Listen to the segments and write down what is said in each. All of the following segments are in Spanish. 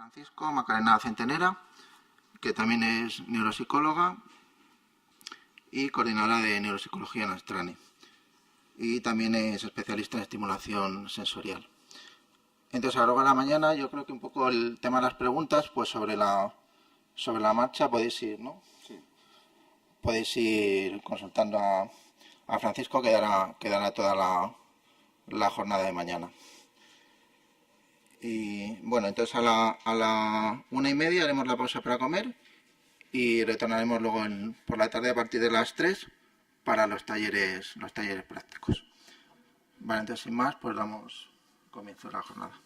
Francisco, Macarena Centenera, que también es neuropsicóloga y coordinadora de neuropsicología en Astrane. Y también es especialista en estimulación sensorial. Entonces, a lo largo de la mañana, yo creo que un poco el tema de las preguntas, pues sobre la marcha podéis ir, ¿no? Sí. Podéis ir consultando a Francisco, que dará toda la jornada de mañana. Y bueno, entonces a la 1:30 haremos la pausa para comer y retornaremos luego por la tarde a partir de las 3 para los talleres prácticos. Vale, entonces sin más, pues damos comienzo a la jornada.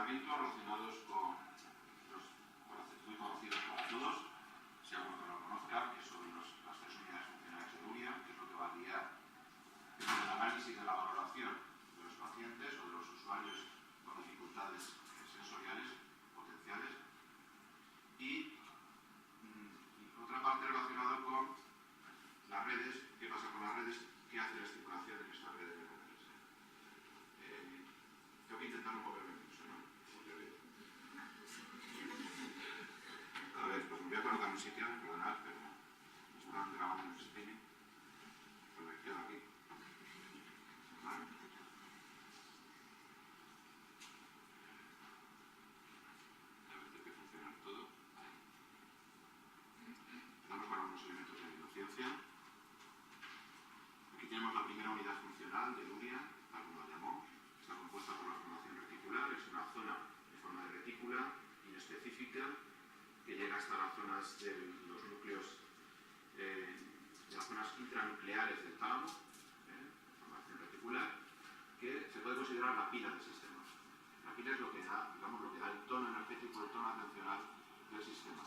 Relacionados con los muy conocidos para todos, si alguno no lo conozca, que son las 3 unidades funcionales de Luria, que es lo que va a guiar el análisis de la valoración de los pacientes o de los usuarios con dificultades sensoriales potenciales. Y otra parte relacionada con las redes, qué pasa con las redes, qué hace la estimulación en estas redes de redes. Tengo que intentar un poco voy a colocar un sitio, perdonad, pero me están grabando en el streaming. Pues me quedo aquí. Vale. A ver, tiene que funcionar todo. Empezamos con algunos elementos de neurociencia. Aquí tenemos la primera unidad funcional de Luria, tal como la llamó. Está compuesta por la formación reticular, es una zona en forma de retícula inespecífica que llega hasta las zonas de los núcleos, las zonas intranucleares del tálamo, formación reticular, que se puede considerar la pila del sistema. La pila es lo que da, digamos, lo que da el tono energético, el tono atencional del sistema.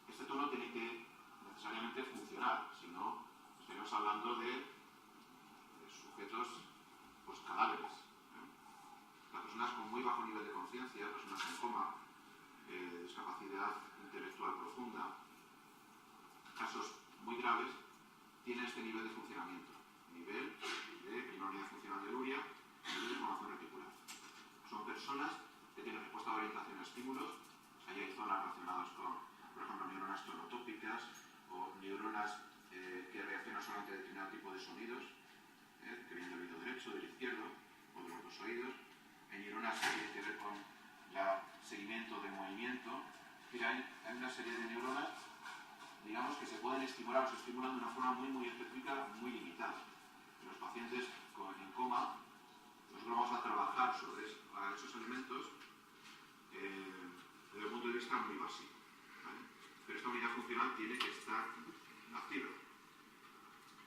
Este tono tiene que necesariamente funcionar, si no, estaríamos hablando de sujetos, pues cadáveres. Las personas con muy bajo nivel de conciencia, personas en coma, discapacidad intelectual profunda, casos muy graves, tienen este nivel de funcionamiento, nivel de primera unidad funcional de Luria, nivel de formación reticular. Son personas que tienen respuesta de orientación a estímulos, ahí hay zonas relacionadas con, por ejemplo, neuronas tonotópicas o neuronas tipo de sonidos, que vienen del oído derecho, del izquierdo o de los dos oídos. Hay neuronas que tienen que ver con el seguimiento del movimiento. Mira, hay una serie de neuronas, digamos, que se pueden estimular o se estimulan de una forma muy específica, muy limitada. En los pacientes en coma, nosotros vamos a trabajar sobre esos elementos desde el punto de vista muy básico, ¿vale? Pero esta unidad funcional tiene que estar activa.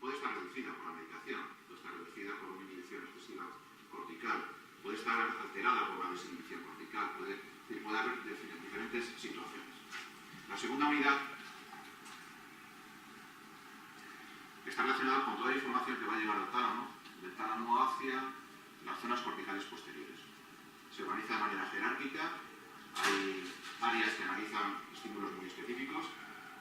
Puede estar reducida por la medicación, puede estar reducida por una inhibición excesiva cortical, puede estar alterada por la desinhibición cortical, puede haber diferentes situaciones. La segunda unidad está relacionada con toda la información que va a llegar del tálamo hacia las zonas corticales posteriores. Se organiza de manera jerárquica, hay áreas que analizan estímulos muy específicos,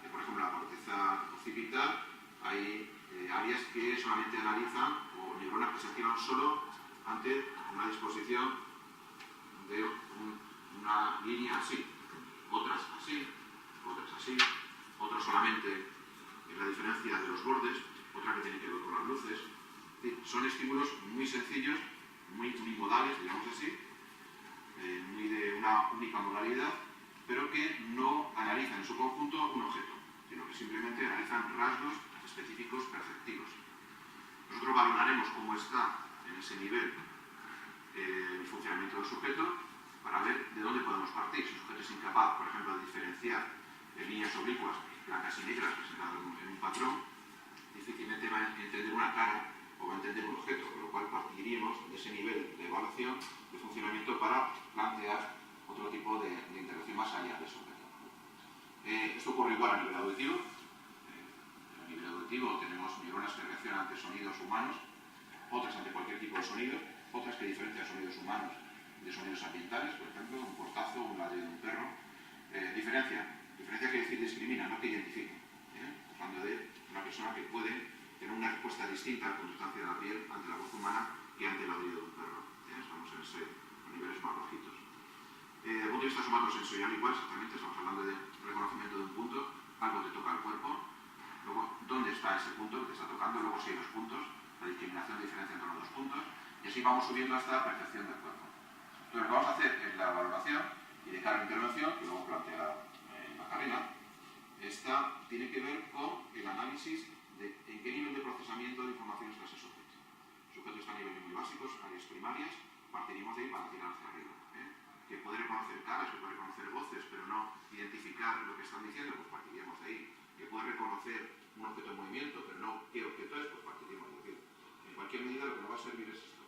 por ejemplo la corteza occipital, hay áreas que solamente analizan o neuronas que se activan solo ante una disposición de una línea así, otras así, otras solamente en la diferencia de los bordes, otra que tiene que ver con las luces. Es decir, son estímulos muy sencillos, muy unimodales, digamos así, muy de una única modalidad, pero que no analizan en su conjunto un objeto, sino que simplemente analizan rasgos específicos perceptivos. Nosotros valoraremos cómo está en ese nivel el funcionamiento del sujeto para ver de dónde podemos partir. Si el sujeto es incapaz, por ejemplo, de diferenciar líneas oblicuas, blancas y negras presentadas en un patrón, difícilmente va a entender una cara o va a entender un objeto, con lo cual partiríamos de ese nivel de evaluación de funcionamiento para plantear otro tipo de interacción más allá de ese objeto. Esto ocurre igual a nivel auditivo. A nivel auditivo tenemos neuronas que reaccionan ante sonidos humanos, otras ante cualquier tipo de sonido, otras que diferencian sonidos humanos de sonidos ambientales, por ejemplo, un portazo, un ladrido de un perro. Diferencia quiere decir discrimina, no que identifica. Hablando de una persona que puede tener una respuesta distinta a la conductancia de la piel ante la voz humana que ante el ladrido de un perro. Estamos en niveles más bajitos. Desde el punto de vista somatosensorial igual, exactamente, estamos hablando de reconocimiento de un punto, algo te toca el cuerpo, luego dónde está ese punto que te está tocando, luego si hay dos puntos, la discriminación de diferencia entre los dos puntos, y así vamos subiendo hasta la percepción del cuerpo. Entonces, lo que vamos a hacer es la valoración y de cara a la intervención, que luego plantea Macarena. Esta tiene que ver con el análisis de en qué nivel de procesamiento de información está ese sujeto. El sujeto está a niveles muy básicos, áreas primarias, partiríamos de ahí para tirar hacia arriba. Que puede reconocer caras, que puede reconocer voces, pero no identificar lo que están diciendo, pues partiríamos de ahí. Que puede reconocer un objeto en movimiento, pero no qué objeto es, pues partiríamos de ahí. En cualquier medida lo que nos va a servir es esto.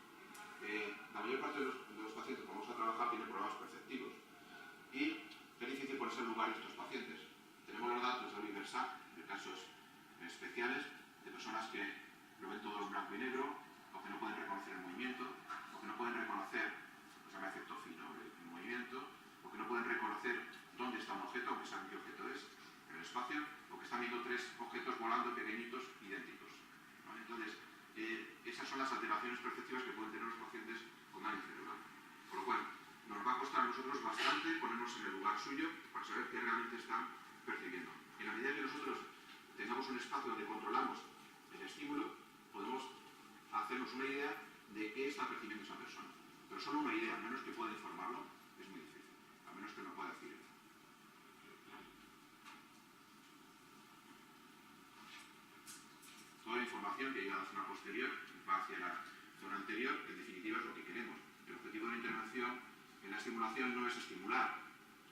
La mayor parte de los pacientes que vamos a trabajar tienen problemas perceptivos. Y es difícil ponerse en lugar de estos pacientes. Tenemos los datos de Oliver Sack, de casos especiales, de personas que lo ven todo en blanco y negro, o que no pueden reconocer el movimiento, o que no pueden reconocer, se llama efecto fino, el movimiento, o que no pueden reconocer dónde está un objeto, aunque saben qué objeto es, en el espacio, o que están viendo tres objetos volando pequeñitos idénticos. ¿Vale? Entonces, esas son las alteraciones perceptivas que pueden tener los pacientes con daño cerebral. Por lo cual, nos va a costar a nosotros bastante ponernos en el lugar suyo para saber qué realmente están percibiendo. En la medida que nosotros tengamos un espacio donde controlamos el estímulo, podemos hacernos una idea de qué está percibiendo esa persona. Pero solo una idea, a menos que pueda informarlo, es muy difícil. A menos que no pueda decir eso. Toda la información que llega a la zona posterior va hacia la zona anterior, que en definitiva es lo que queremos. El objetivo de la intervención en la estimulación no es estimular,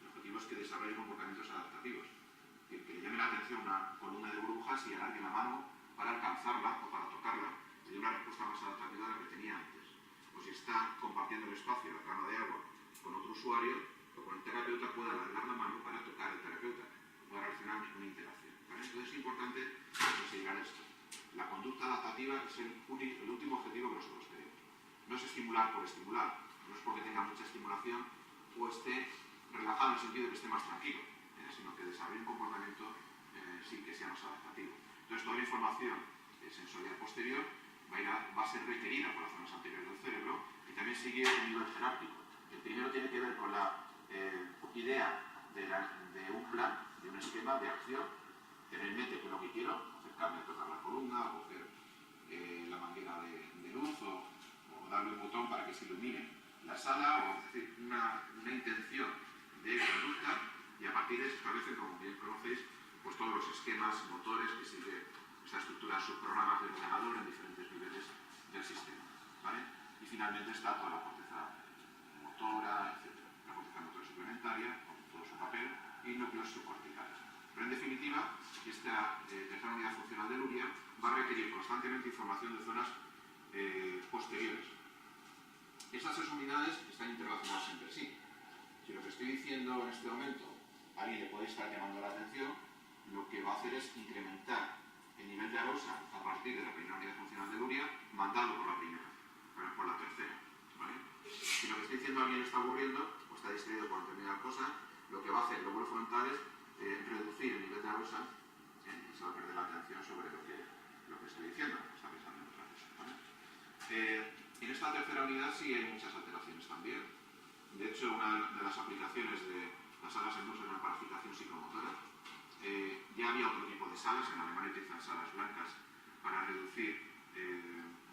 el objetivo es que desarrolle comportamientos adaptativos. Que le llame la atención una columna de burbujas y alargue la mano para alcanzarla o para tocarla, y dé una respuesta más adaptativa a la que tenía antes. O si está compartiendo el espacio, la cama de agua, con otro usuario, o con el terapeuta pueda alargar la mano para tocar al terapeuta, pueda reaccionar a una interacción. ¿Vale? Entonces es importante considerar esto. La conducta adaptativa es el último objetivo que nosotros tenemos. No es estimular por estimular, no es porque tenga mucha estimulación o esté relajado en el sentido de que esté más tranquilo, sino que desarrolle un comportamiento sin que sea más adaptativo. Entonces toda la información sensorial posterior va a ser requerida por las zonas anteriores del cerebro y también sigue un nivel jerárquico. El primero tiene que ver con la idea de un plan, de un esquema de acción, tener en mente qué es lo que quiero, acercarme a tocar la columna, o coger la sala, o es decir, una intención de conducta, y a partir de eso se establecen, como bien conocéis, pues todos los esquemas, motores que sigue esta estructura, subprogramas del ordenador en diferentes niveles del sistema. ¿Vale? Y finalmente está toda la corteza motora, etc. La corteza motora suplementaria, con todo su papel, y núcleos subcorticales. Pero en definitiva, esta tercera unidad funcional del URIA va a requerir constantemente información de zonas posteriores. Estas tres unidades están interrelacionadas entre sí. Si lo que estoy diciendo en este momento a alguien le puede estar llamando la atención, lo que va a hacer es incrementar el nivel de arousal a partir de la primera unidad funcional del URIA, mandado por la primera, por la tercera. ¿Vale? Si lo que estoy diciendo a alguien le está aburriendo o está distraído por determinada cosa, lo que va a hacer el lóbulo frontal es reducir el nivel de arousal y se va a perder la atención sobre lo que estoy diciendo, lo que está pensando en otra cosa. ¿Vale? En esta tercera unidad sí hay muchas alteraciones también. De hecho, una de las aplicaciones de las salas en uso de la parafijación psicomotora, ya había otro tipo de salas, en Alemania utilizan salas blancas para reducir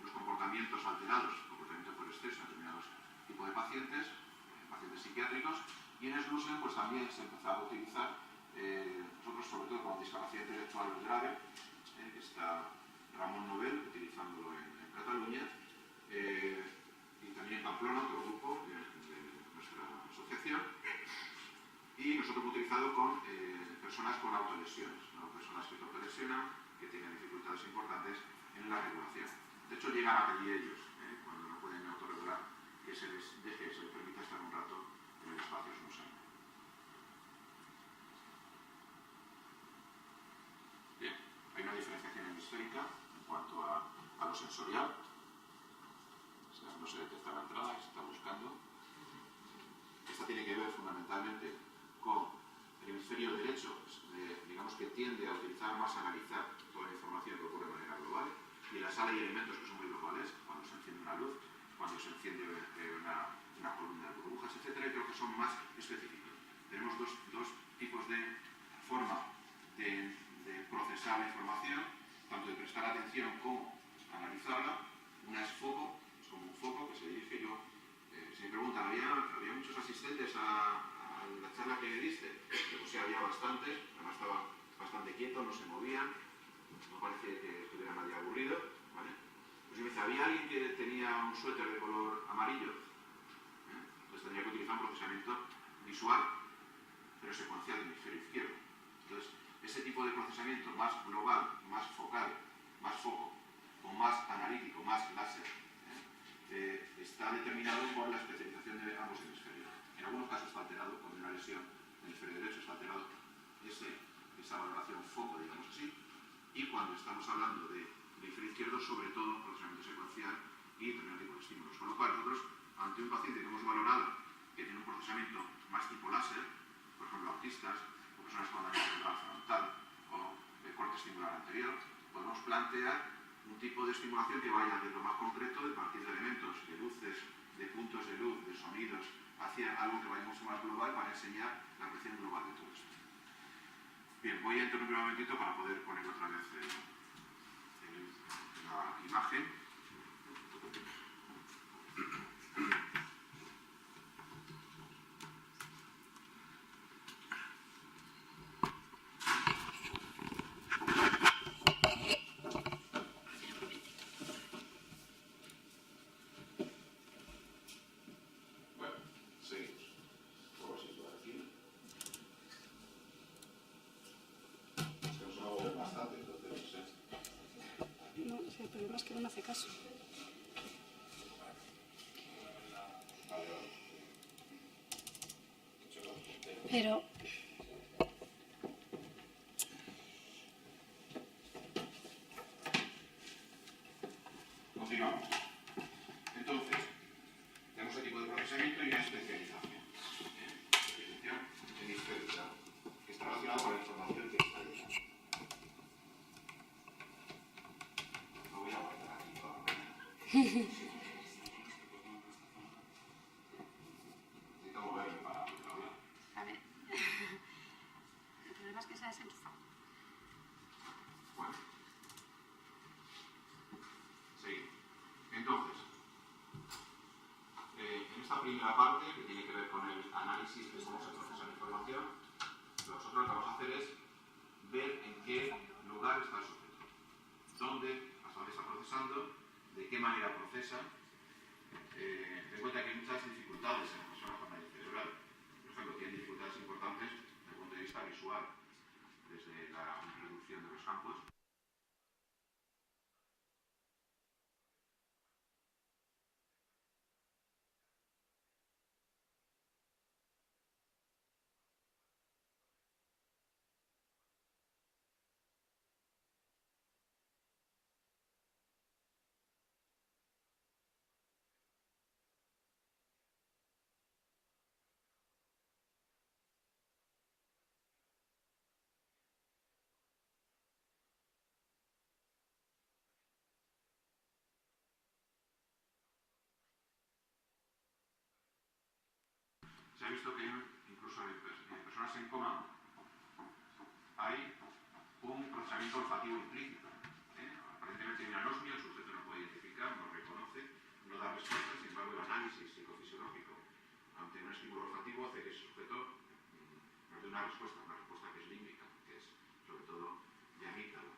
los comportamientos alterados, comportamiento por exceso en determinados tipos de pacientes, pacientes psiquiátricos, y en Slusen pues también se empezaba a utilizar, nosotros sobre todo con discapacidad intelectual grave, que está Ramón Nobel utilizándolo en Cataluña, y también en Pamplona, otro grupo de nuestra asociación, y nosotros hemos utilizado con personas con autolesiones, ¿no? Personas que se autolesionan, que tienen dificultades importantes en la regulación. De hecho, llegan a pedir ellos, cuando no pueden autorregular, que se les deje, se les permita estar un rato en el espacio Slusen. Bien, hay una diferenciación hemisférica en cuanto a lo sensorial. O sea, no se detecta la entrada, se está buscando. Esta tiene que ver fundamentalmente con el hemisferio derecho, digamos que tiende a utilizar más, a analizar toda la información que ocurre de manera global, y en la sala hay elementos que son muy globales, cuando se enciende una luz, cuando se enciende una columna de burbujas, etc., y creo que son más específicos. Tenemos dos tipos de forma de procesar la información, tanto de prestar atención como analizarla. Una es foco, es como un foco que se dirige yo. Si me preguntan, ¿había muchos asistentes a la charla que diste? Pues sí, había bastantes, además estaba bastante quieto, no se movían, no parecía que estuviera nadie aburrido. ¿Vale? Pues si me dice, ¿había alguien que tenía un suéter de color amarillo? Pues tendría que utilizar un procesamiento visual, pero secuencial del hemisferio izquierdo. Entonces, ese tipo de procesamiento más global, más focal, más foco, o más analítico, más láser, está determinado por la especialización de ambos hemisferios. En algunos casos está alterado, con una lesión del hemisferio derecho está alterado esa valoración foco, digamos así, y cuando estamos hablando de hemisferio izquierdo, sobre todo procesamiento secuencial y determinado tipo de estímulos. Con lo cual, nosotros, ante un paciente que hemos valorado que tiene un procesamiento más tipo láser, por ejemplo, autistas, o personas con daño cerebral frontal, o de corte estimular anterior, podemos plantear un tipo de estimulación que vaya de lo más concreto, de partir de elementos, de luces, de puntos de luz, de sonidos, hacia algo que vaya mucho más global para enseñar la apreciación global de todo esto. Bien, voy a interrumpir un momentito para poder poner otra vez la imagen. El problema es que no me hace caso. Pero... Continuamos. Entonces, tenemos el tipo de procesamiento y una especialización. Especialización hemisférica, que está relacionada con la información que está llegando. Lo voy a guardar aquí para mañana. Necesito moverme para hablar. A ver. El problema es que se ha desenchufado. Bueno. Seguimos. Entonces, en esta primera lugar está el sujeto. ¿Dónde? ¿Hasta dónde está procesando? ¿De qué manera procesa? Ten en cuenta que hay muchas dificultades en las personas con daño cerebral. Por ejemplo, tienen dificultades importantes desde el punto de vista visual, desde la reducción de los campos. Se ha visto que incluso en personas en coma hay un procesamiento olfativo implícito. Aparentemente hay una anosmia, el sujeto no puede identificar, no reconoce, no da respuesta, sin embargo el análisis psicofisiológico ante un estímulo olfativo hace que ese sujeto nos dé una respuesta que es límbica, que es sobre todo de amígdala,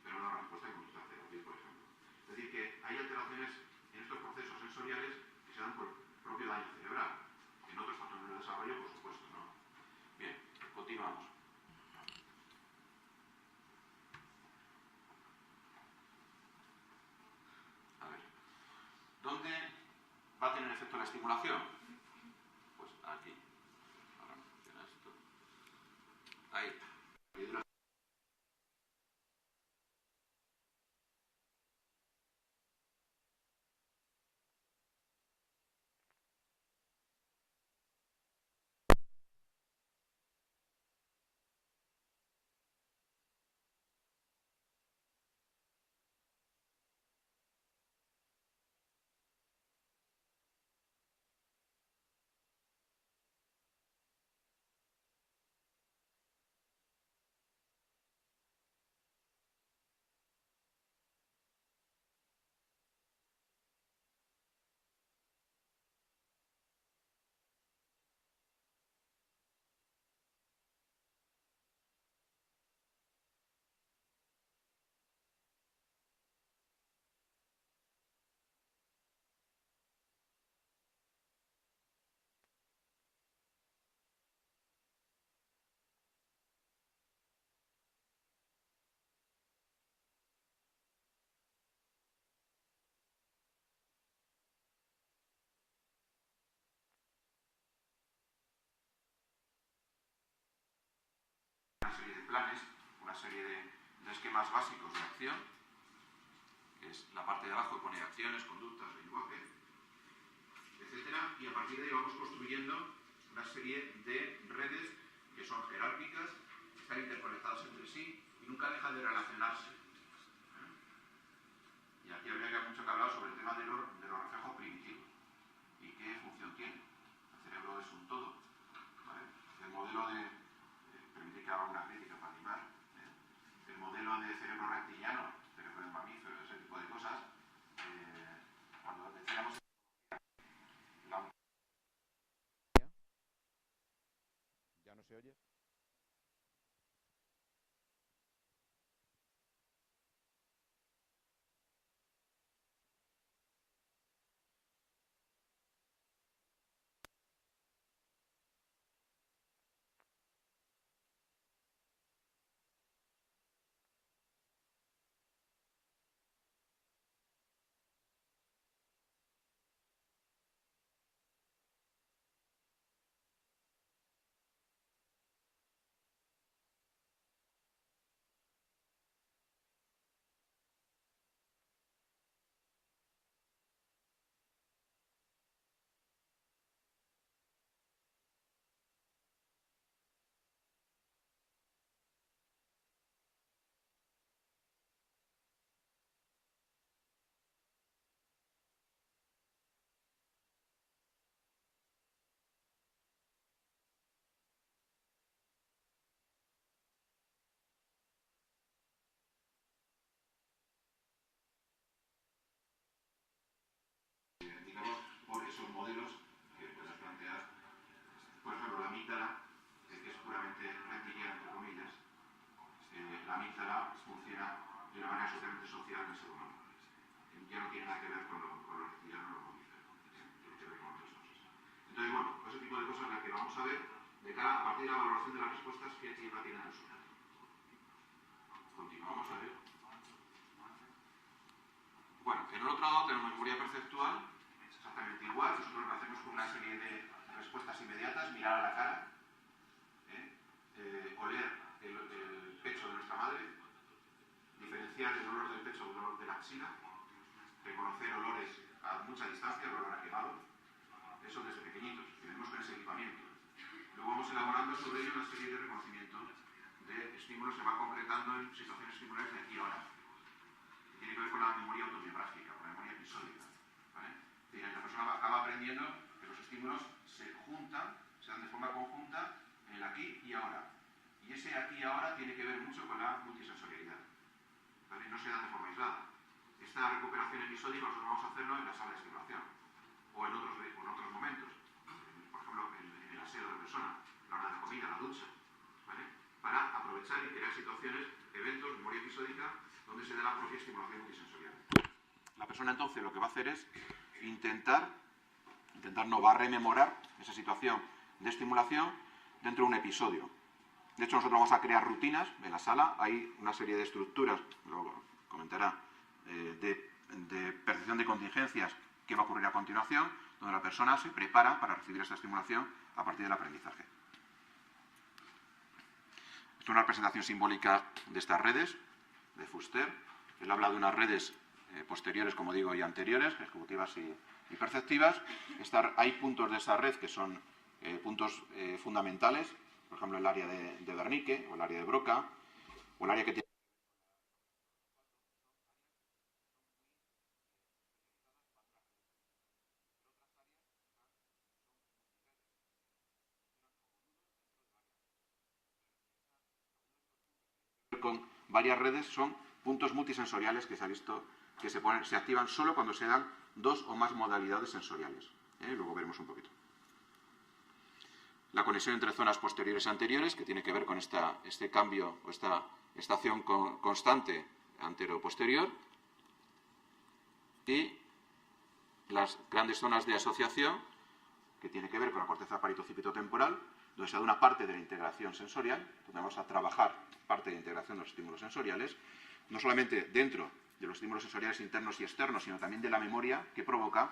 pero no una respuesta de conducta terapia, por ejemplo. Es decir, que hay alteraciones en estos procesos sensoriales que se dan por propio daño cerebral. En otros patrones de desarrollo, por supuesto, ¿no? Bien, continuamos. A ver. ¿Dónde va a tener efecto la estimulación? Pues aquí. Ahora me funciona esto. Ahí. Una serie de planes, una serie de esquemas básicos de acción, que es la parte de abajo que pone acciones, conductas, lenguaje, etcétera, y a partir de ahí vamos construyendo una serie de redes que son jerárquicas, están interconectadas entre sí y nunca dejan de relacionarse. Y aquí habría mucho que hablar sobre el tema de los reflejos primitivos y qué función tiene. El cerebro es un todo, ¿vale? El modelo de permite que haga una crítica para animar. El modelo de cerebro reptiliano, cerebro de mamífero, ese tipo de cosas, cuando decíamos la... ¿Ya no se oye? ya no tiene nada que ver con lo reptiliano, lo mamífero, tiene que ver con otras cosas. Entonces, bueno, ese tipo de cosas en las que vamos a ver de cara a partir de la valoración de las respuestas qué chifla tiene el sujeto. Continuamos a ver. Bueno, en el otro lado tenemos memoria perceptual, es exactamente igual. Nosotros lo hacemos con una serie de respuestas inmediatas, mirar a la cara, oler el pecho de nuestra madre, diferenciar el olor del pecho del olor de la axila, reconocer olores a mucha distancia, el olor a quemado, eso desde pequeñitos, que tenemos con ese equipamiento. Luego vamos elaborando sobre ello una serie de reconocimiento de estímulos, se va concretando en situaciones estimulares de aquí y ahora. Tiene que ver con la memoria autobiográfica, con la memoria episódica, ¿vale? Es decir, la persona acaba aprendiendo que los estímulos se juntan, se dan de forma conjunta en el aquí y ahora. Y ese aquí y ahora tiene que ver mucho con la multisensorialidad, ¿vale? No se da de forma aislada. Esta recuperación episódica nosotros vamos a hacerlo en la sala de estimulación o en otros momentos, por ejemplo en el aseo de la persona, la hora de la comida, la ducha, ¿vale? Para aprovechar y crear situaciones, eventos, memoria episódica, donde se da la propia estimulación multisensorial. La persona entonces lo que va a hacer es intentar no va a rememorar esa situación de estimulación dentro de un episodio. De hecho, nosotros vamos a crear rutinas en la sala. Hay una serie de estructuras, lo comentará, de percepción de contingencias que va a ocurrir a continuación, donde la persona se prepara para recibir esa estimulación a partir del aprendizaje. Esto es una representación simbólica de estas redes, de Fuster. Él habla de unas redes posteriores, como digo, y anteriores, ejecutivas y perceptivas. Hay puntos de esa red que son puntos fundamentales, por ejemplo, el área de Wernicke, o el área de Broca, o el área que tiene con varias redes, son puntos multisensoriales que se ha visto que se activan solo cuando se dan dos o más modalidades sensoriales. Luego veremos un poquito. La conexión entre zonas posteriores y anteriores, que tiene que ver con este cambio o esta acción constante antero-posterior. Y las grandes zonas de asociación, que tiene que ver con la corteza paritoocipitotemporal, donde se da una parte de la integración sensorial, donde vamos a trabajar parte de la integración de los estímulos sensoriales, no solamente dentro de los estímulos sensoriales internos y externos, sino también de la memoria que provoca.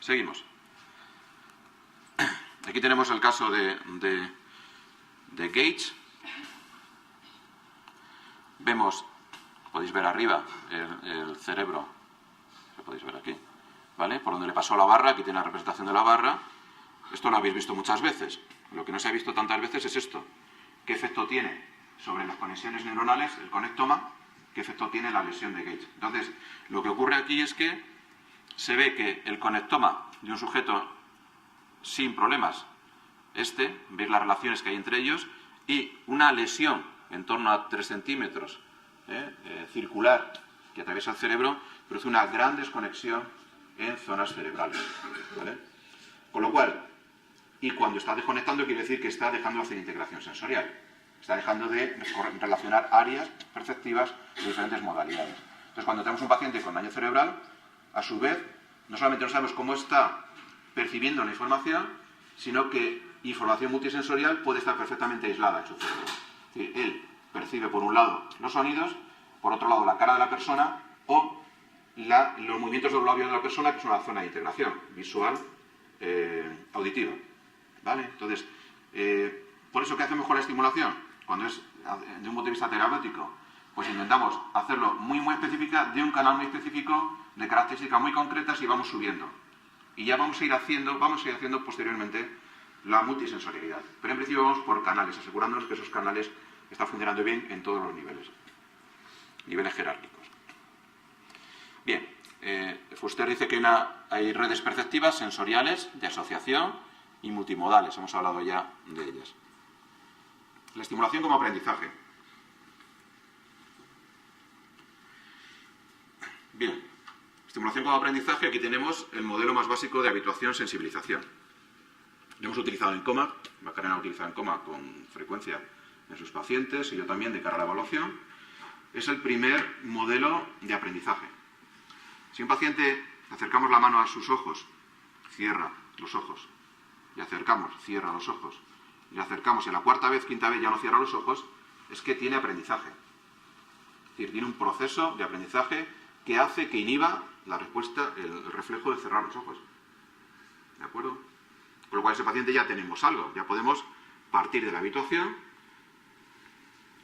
Seguimos. Aquí tenemos el caso de Gage. Vemos, podéis ver arriba, el cerebro, lo podéis ver aquí, ¿vale? Por donde le pasó la barra, aquí tiene la representación de la barra. Esto lo habéis visto muchas veces. Lo que no se ha visto tantas veces es esto. ¿Qué efecto tiene sobre las conexiones neuronales, el conectoma? ¿Qué efecto tiene la lesión de Gage? Entonces, lo que ocurre aquí es que se ve que el conectoma de un sujeto sin problemas, veis las relaciones que hay entre ellos, y una lesión en torno a 3 centímetros circular que atraviesa el cerebro, produce una gran desconexión en zonas cerebrales, ¿vale? Con lo cual, y cuando está desconectando quiere decir que está dejando de hacer integración sensorial, está dejando de relacionar áreas perceptivas de diferentes modalidades. Entonces, cuando tenemos un paciente con daño cerebral, a su vez, no solamente no sabemos cómo está percibiendo la información, sino que información multisensorial puede estar perfectamente aislada en su cerebro. Es decir, él percibe por un lado los sonidos, por otro lado la cara de la persona o los movimientos de los labios de la persona, que es una zona de integración visual, auditiva. ¿Vale? Entonces, por eso, ¿qué hace mejor la estimulación? Cuando es de un punto de vista terapéutico, pues intentamos hacerlo muy específica, de un canal muy específico, de características muy concretas, y vamos subiendo. Y ya vamos a ir haciendo posteriormente la multisensorialidad. Pero en principio vamos por canales, asegurándonos que esos canales están funcionando bien en todos los niveles jerárquicos. Bien, Fuster dice que hay redes perceptivas, sensoriales, de asociación y multimodales. Hemos hablado ya de ellas. La estimulación como aprendizaje. Bien, estimulación como aprendizaje, aquí tenemos el modelo más básico de habituación-sensibilización. Lo hemos utilizado en coma, Macarena ha utilizado en coma con frecuencia en sus pacientes, y yo también de cara a la evaluación. Es el primer modelo de aprendizaje. Si a un paciente acercamos la mano a sus ojos, cierra los ojos, y acercamos, cierra los ojos, y acercamos, y a la cuarta vez, quinta vez ya no cierra los ojos, es que tiene aprendizaje. Es decir, tiene un proceso de aprendizaje que hace que inhiba la respuesta, el reflejo de cerrar los ojos. ¿De acuerdo? Con lo cual, ese paciente ya tenemos algo, ya podemos partir de la habituación.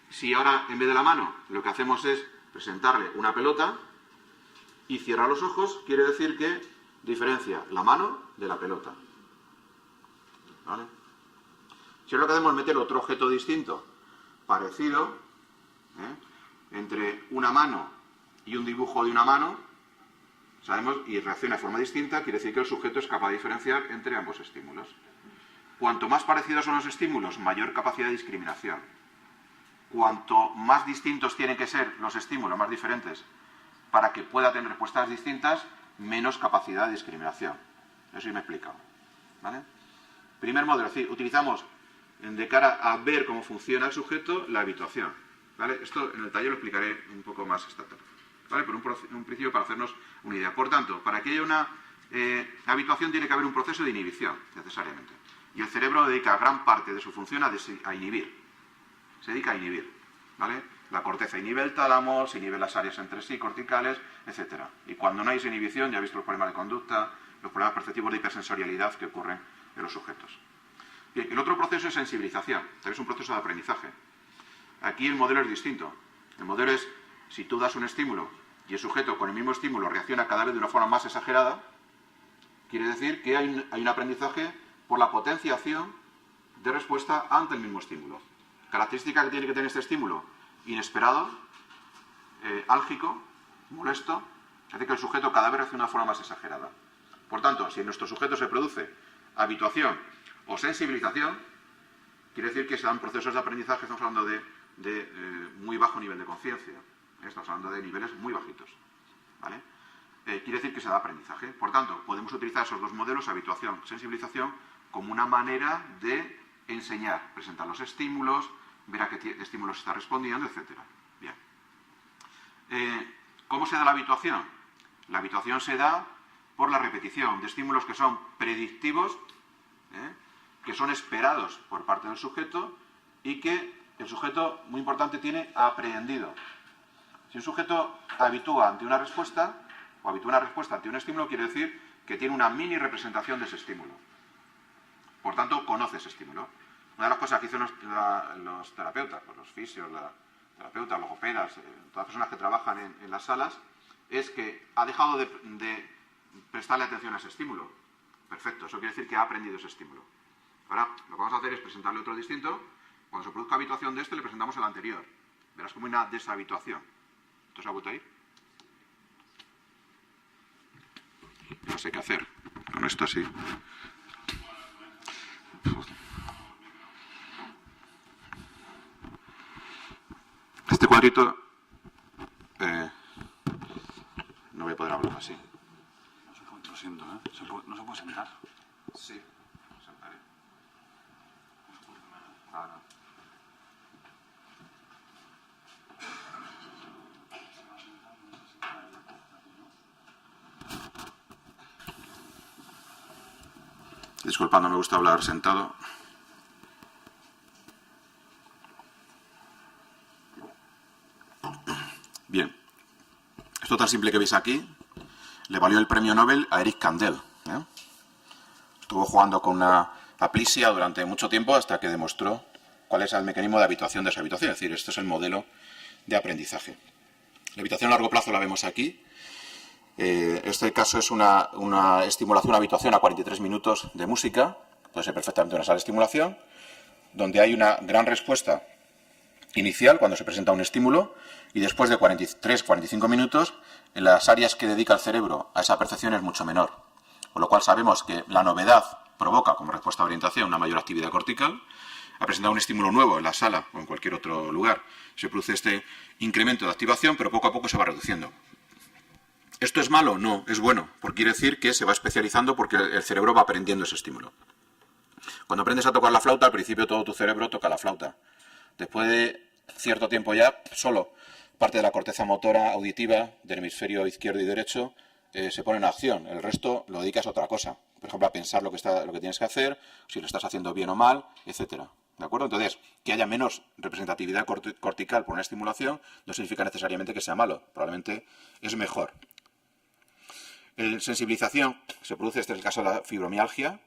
Si ahora, en vez de la mano, lo que hacemos es presentarle una pelota y cierra los ojos, quiere decir que diferencia la mano de la pelota. ¿Vale? Si ahora lo que hacemos es meter otro objeto distinto, parecido, entre una mano y un dibujo de una mano, sabemos, y reacciona de forma distinta, quiere decir que el sujeto es capaz de diferenciar entre ambos estímulos. Cuanto más parecidos son los estímulos, mayor capacidad de discriminación. Cuanto más distintos tienen que ser los estímulos, más diferentes, para que pueda tener respuestas distintas, menos capacidad de discriminación. Eso sí me he explicado. ¿Vale? Primer modelo, es decir, utilizamos de cara a ver cómo funciona el sujeto la habituación. ¿Vale? Esto en el taller lo explicaré un poco más esta tarde. ¿Vale? Por un principio, para hacernos una idea. Por tanto, para que haya una habituación tiene que haber un proceso de inhibición, necesariamente. Y el cerebro dedica gran parte de su función a inhibir. Se dedica a inhibir. ¿Vale? La corteza inhibe el tálamo, se inhiben las áreas entre sí, corticales, etc. Y cuando no hay esa inhibición, ya habéis visto los problemas de conducta, los problemas perceptivos de hipersensorialidad que ocurren en los sujetos. Bien, el otro proceso es sensibilización, también es un proceso de aprendizaje. Aquí el modelo es distinto. El modelo es, si tú das un estímulo y el sujeto con el mismo estímulo reacciona cada vez de una forma más exagerada, quiere decir que hay un aprendizaje por la potenciación de respuesta ante el mismo estímulo. Característica que tiene que tener este estímulo: inesperado, álgico, molesto, hace que el sujeto cada vez reaccione de una forma más exagerada. Por tanto, si en nuestro sujeto se produce habituación o sensibilización, quiere decir que se dan procesos de aprendizaje. Estamos hablando de muy bajo nivel de conciencia, estamos hablando de niveles muy bajitos, ¿vale? Quiere decir que se da aprendizaje. Por tanto, podemos utilizar esos dos modelos, habituación, sensibilización, como una manera de enseñar, presentar los estímulos, ver a qué estímulos se está respondiendo, etc. Bien. ¿Cómo se da la habituación? La habituación se da por la repetición de estímulos que son predictivos, que son esperados por parte del sujeto y que el sujeto, muy importante, tiene aprehendido. Si un sujeto habitúa ante una respuesta, o habitúa una respuesta ante un estímulo, quiere decir que tiene una mini representación de ese estímulo. Por tanto, conoce ese estímulo. Una de las cosas que hicieron los terapeutas, los fisios, terapeutas, logopedas, todas las personas que trabajan en las salas, es que ha dejado de prestarle atención a ese estímulo. Perfecto, eso quiere decir que ha aprendido ese estímulo. Ahora, lo que vamos a hacer es presentarle otro distinto. Cuando se produzca habituación de este, le presentamos el anterior. Verás como una deshabituación. ¿Esto se ha vuelto a ir? cosas hay que hacer. Con esto sí. Este cuadrito... no voy a poder hablar así. No sé cómo lo siento, ¿eh? No se puede sentar. Sí, sentaré. Ahora. Disculpa, no me gusta hablar sentado. Bien. Esto tan simple que veis aquí le valió el premio Nobel a Eric Kandel. Estuvo jugando con una aplisia durante mucho tiempo hasta que demostró cuál es el mecanismo de habituación de esa habituación. Es decir, este es el modelo de aprendizaje. La habituación a largo plazo la vemos aquí. Este caso es una estimulación, una habituación a 43 minutos de música. Puede ser perfectamente una sala de estimulación, donde hay una gran respuesta inicial cuando se presenta un estímulo y después de 43-45 minutos en las áreas que dedica el cerebro a esa percepción es mucho menor. Con lo cual sabemos que la novedad provoca como respuesta a orientación una mayor actividad cortical. A presentar un estímulo nuevo en la sala o en cualquier otro lugar se produce este incremento de activación, pero poco a poco se va reduciendo. ¿Esto es malo? No, es bueno, porque quiere decir que se va especializando porque el cerebro va aprendiendo ese estímulo. Cuando aprendes a tocar la flauta, al principio todo tu cerebro toca la flauta. Después de cierto tiempo ya, solo parte de la corteza motora auditiva del hemisferio izquierdo y derecho se pone en acción. El resto lo dedicas a otra cosa. Por ejemplo, a pensar lo que tienes que hacer, si lo estás haciendo bien o mal, etcétera. ¿De acuerdo? Entonces, que haya menos representatividad cortical por una estimulación no significa necesariamente que sea malo. Probablemente es mejor. Sensibilización se produce, este es el caso de la fibromialgia,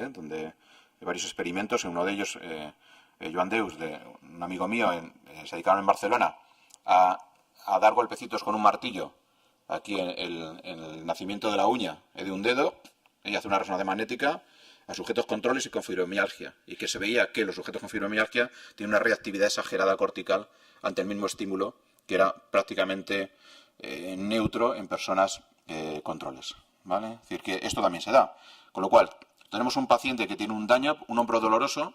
donde hay varios experimentos, en uno de ellos, Joan Deus, un amigo mío, se dedicaron en Barcelona a dar golpecitos con un martillo aquí en el nacimiento de la uña de un dedo, y hace una resonancia magnética a sujetos controles y con fibromialgia, y que se veía que los sujetos con fibromialgia tienen una reactividad exagerada cortical ante el mismo estímulo, que era prácticamente neutro en personas controles, ¿vale? Es decir, que esto también se da. Con lo cual, tenemos un paciente que tiene un daño, un hombro doloroso,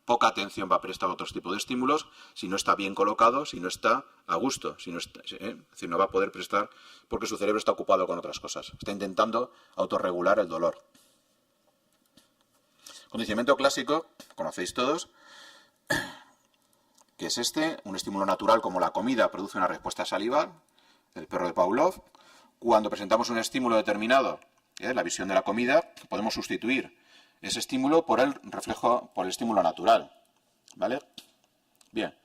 poca atención va a prestar a otros tipos de estímulos, si no está bien colocado, si no está a gusto, es decir, no va a poder prestar porque su cerebro está ocupado con otras cosas. Está intentando autorregular el dolor. Condicionamiento clásico, conocéis todos, que es un estímulo natural como la comida produce una respuesta salival, el perro de Pavlov. Cuando presentamos un estímulo determinado, la visión de la comida, podemos sustituir ese estímulo por el reflejo, por el estímulo natural, ¿vale? Bien,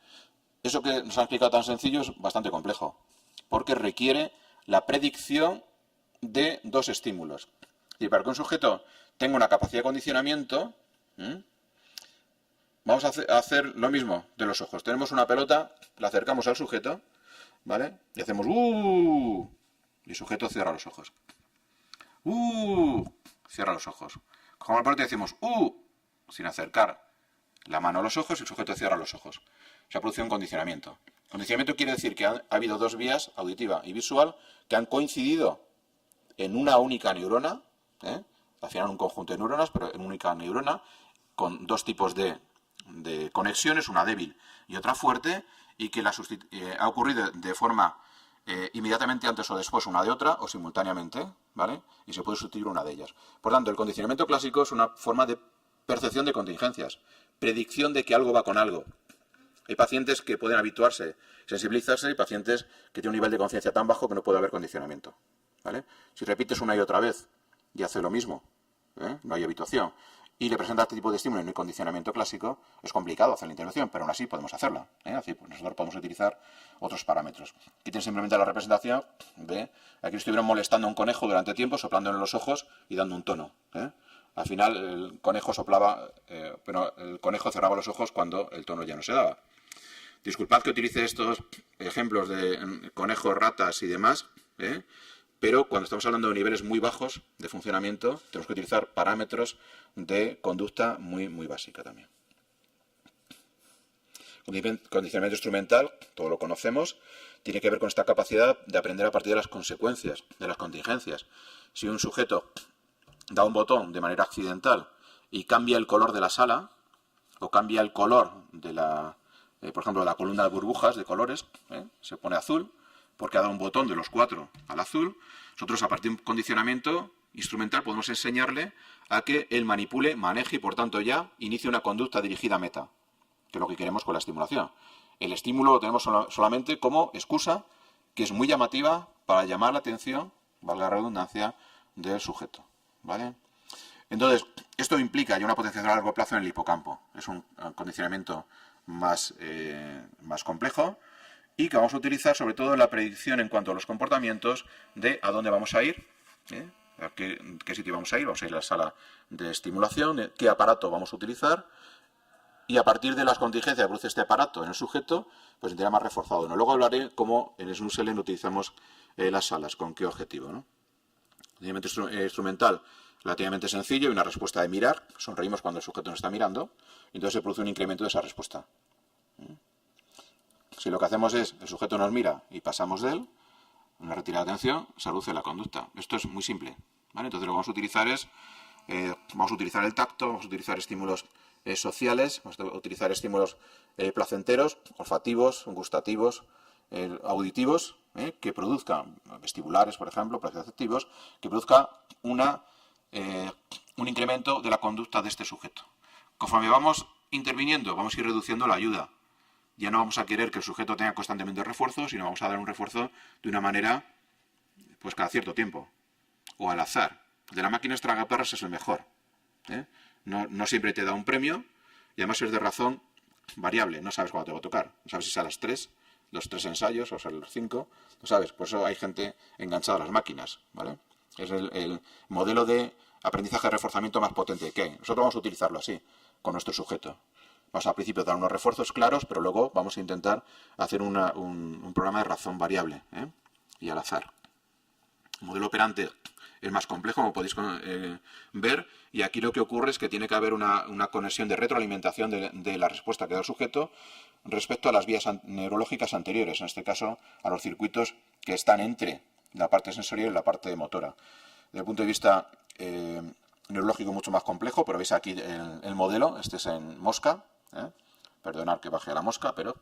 eso que nos ha explicado tan sencillo es bastante complejo, porque requiere la predicción de dos estímulos. Y para que un sujeto tenga una capacidad de condicionamiento, vamos a hacer lo mismo de los ojos. Tenemos una pelota, la acercamos al sujeto, ¿vale? Y hacemos y el sujeto cierra los ojos. Cierra los ojos. Como al pelota decimos sin acercar la mano a los ojos y el sujeto cierra los ojos. Se ha producido un condicionamiento. Condicionamiento quiere decir que ha habido dos vías, auditiva y visual, que han coincidido en una única neurona, al final un conjunto de neuronas, pero en una única neurona, con dos tipos de conexiones, una débil y otra fuerte, y que ha ocurrido de forma inmediatamente antes o después una de otra, o simultáneamente, ¿vale? Y se puede sustituir una de ellas. Por tanto, el condicionamiento clásico es una forma de percepción de contingencias, predicción de que algo va con algo. Hay pacientes que pueden habituarse, sensibilizarse, y pacientes que tienen un nivel de conciencia tan bajo que no puede haber condicionamiento, ¿vale? Si repites una y otra vez y hace lo mismo, no hay habituación, y le presenta este tipo de estímulo y no hay condicionamiento clásico, es complicado hacer la intervención, pero aún así podemos hacerla. Así pues nosotros podemos utilizar otros parámetros. Aquí tienen simplemente la representación de aquí estuvieron molestando a un conejo durante tiempo, soplándole en los ojos y dando un tono. Al final el conejo soplaba, pero el conejo cerraba los ojos cuando el tono ya no se daba. Disculpad que utilice estos ejemplos de conejos, ratas y demás, pero cuando estamos hablando de niveles muy bajos de funcionamiento, tenemos que utilizar parámetros de conducta muy, muy básica también. Condicionamiento instrumental, todo lo conocemos, tiene que ver con esta capacidad de aprender a partir de las consecuencias, de las contingencias. Si un sujeto da un botón de manera accidental y cambia el color de la sala, o cambia el color de la, por ejemplo, de la columna de burbujas de colores, se pone azul, porque ha dado un botón de los 4 al azul, nosotros a partir de un condicionamiento instrumental podemos enseñarle a que él manipule, maneje y por tanto ya inicie una conducta dirigida a meta, que es lo que queremos con la estimulación. El estímulo lo tenemos solamente como excusa, que es muy llamativa para llamar la atención, valga la redundancia, del sujeto, ¿vale? Entonces, esto implica ya una potenciación a largo plazo en el hipocampo. Es un condicionamiento más complejo y que vamos a utilizar sobre todo en la predicción en cuanto a los comportamientos de a dónde vamos a ir, a qué sitio vamos a ir a la sala de estimulación, qué aparato vamos a utilizar, y a partir de las contingencias que produce este aparato en el sujeto, pues tendrá más reforzado, ¿no? Luego hablaré cómo en SNU-SELEN utilizamos las salas, con qué objetivo, ¿no? Procedimiento instrumental relativamente sencillo y una respuesta de mirar. Sonreímos cuando el sujeto nos está mirando y entonces se produce un incremento de esa respuesta. Si lo que hacemos es, el sujeto nos mira y pasamos de él, una retirada de atención, se reduce la conducta. Esto es muy simple, ¿vale? Entonces lo que vamos a utilizar es, vamos a utilizar el tacto, vamos a utilizar estímulos sociales, vamos a utilizar estímulos placenteros, olfativos, gustativos, auditivos, que produzcan, vestibulares, por ejemplo, perceptivos, que produzca un incremento de la conducta de este sujeto. Conforme vamos interviniendo, vamos a ir reduciendo la ayuda. Ya no vamos a querer que el sujeto tenga constantemente refuerzo, sino vamos a dar un refuerzo de una manera, pues cada cierto tiempo, o al azar. El de la máquina tragaperras es el mejor. No siempre te da un premio, y además es de razón variable, no sabes cuándo te va a tocar. No sabes si es a las 3, los 3 ensayos, o a los 5, no sabes. Por eso hay gente enganchada a las máquinas, ¿vale? Es el modelo de aprendizaje de reforzamiento más potente que hay. Nosotros vamos a utilizarlo así, con nuestro sujeto. Vamos al principio a dar unos refuerzos claros, pero luego vamos a intentar hacer un programa de razón variable, y al azar. El modelo operante es más complejo, como podéis ver, y aquí lo que ocurre es que tiene que haber una conexión de retroalimentación de la respuesta que da el sujeto respecto a las vías neurológicas anteriores, en este caso a los circuitos que están entre la parte sensorial y la parte motora. Desde el punto de vista neurológico mucho más complejo, pero veis aquí el modelo, este es en mosca, perdonad que baje a la mosca, pero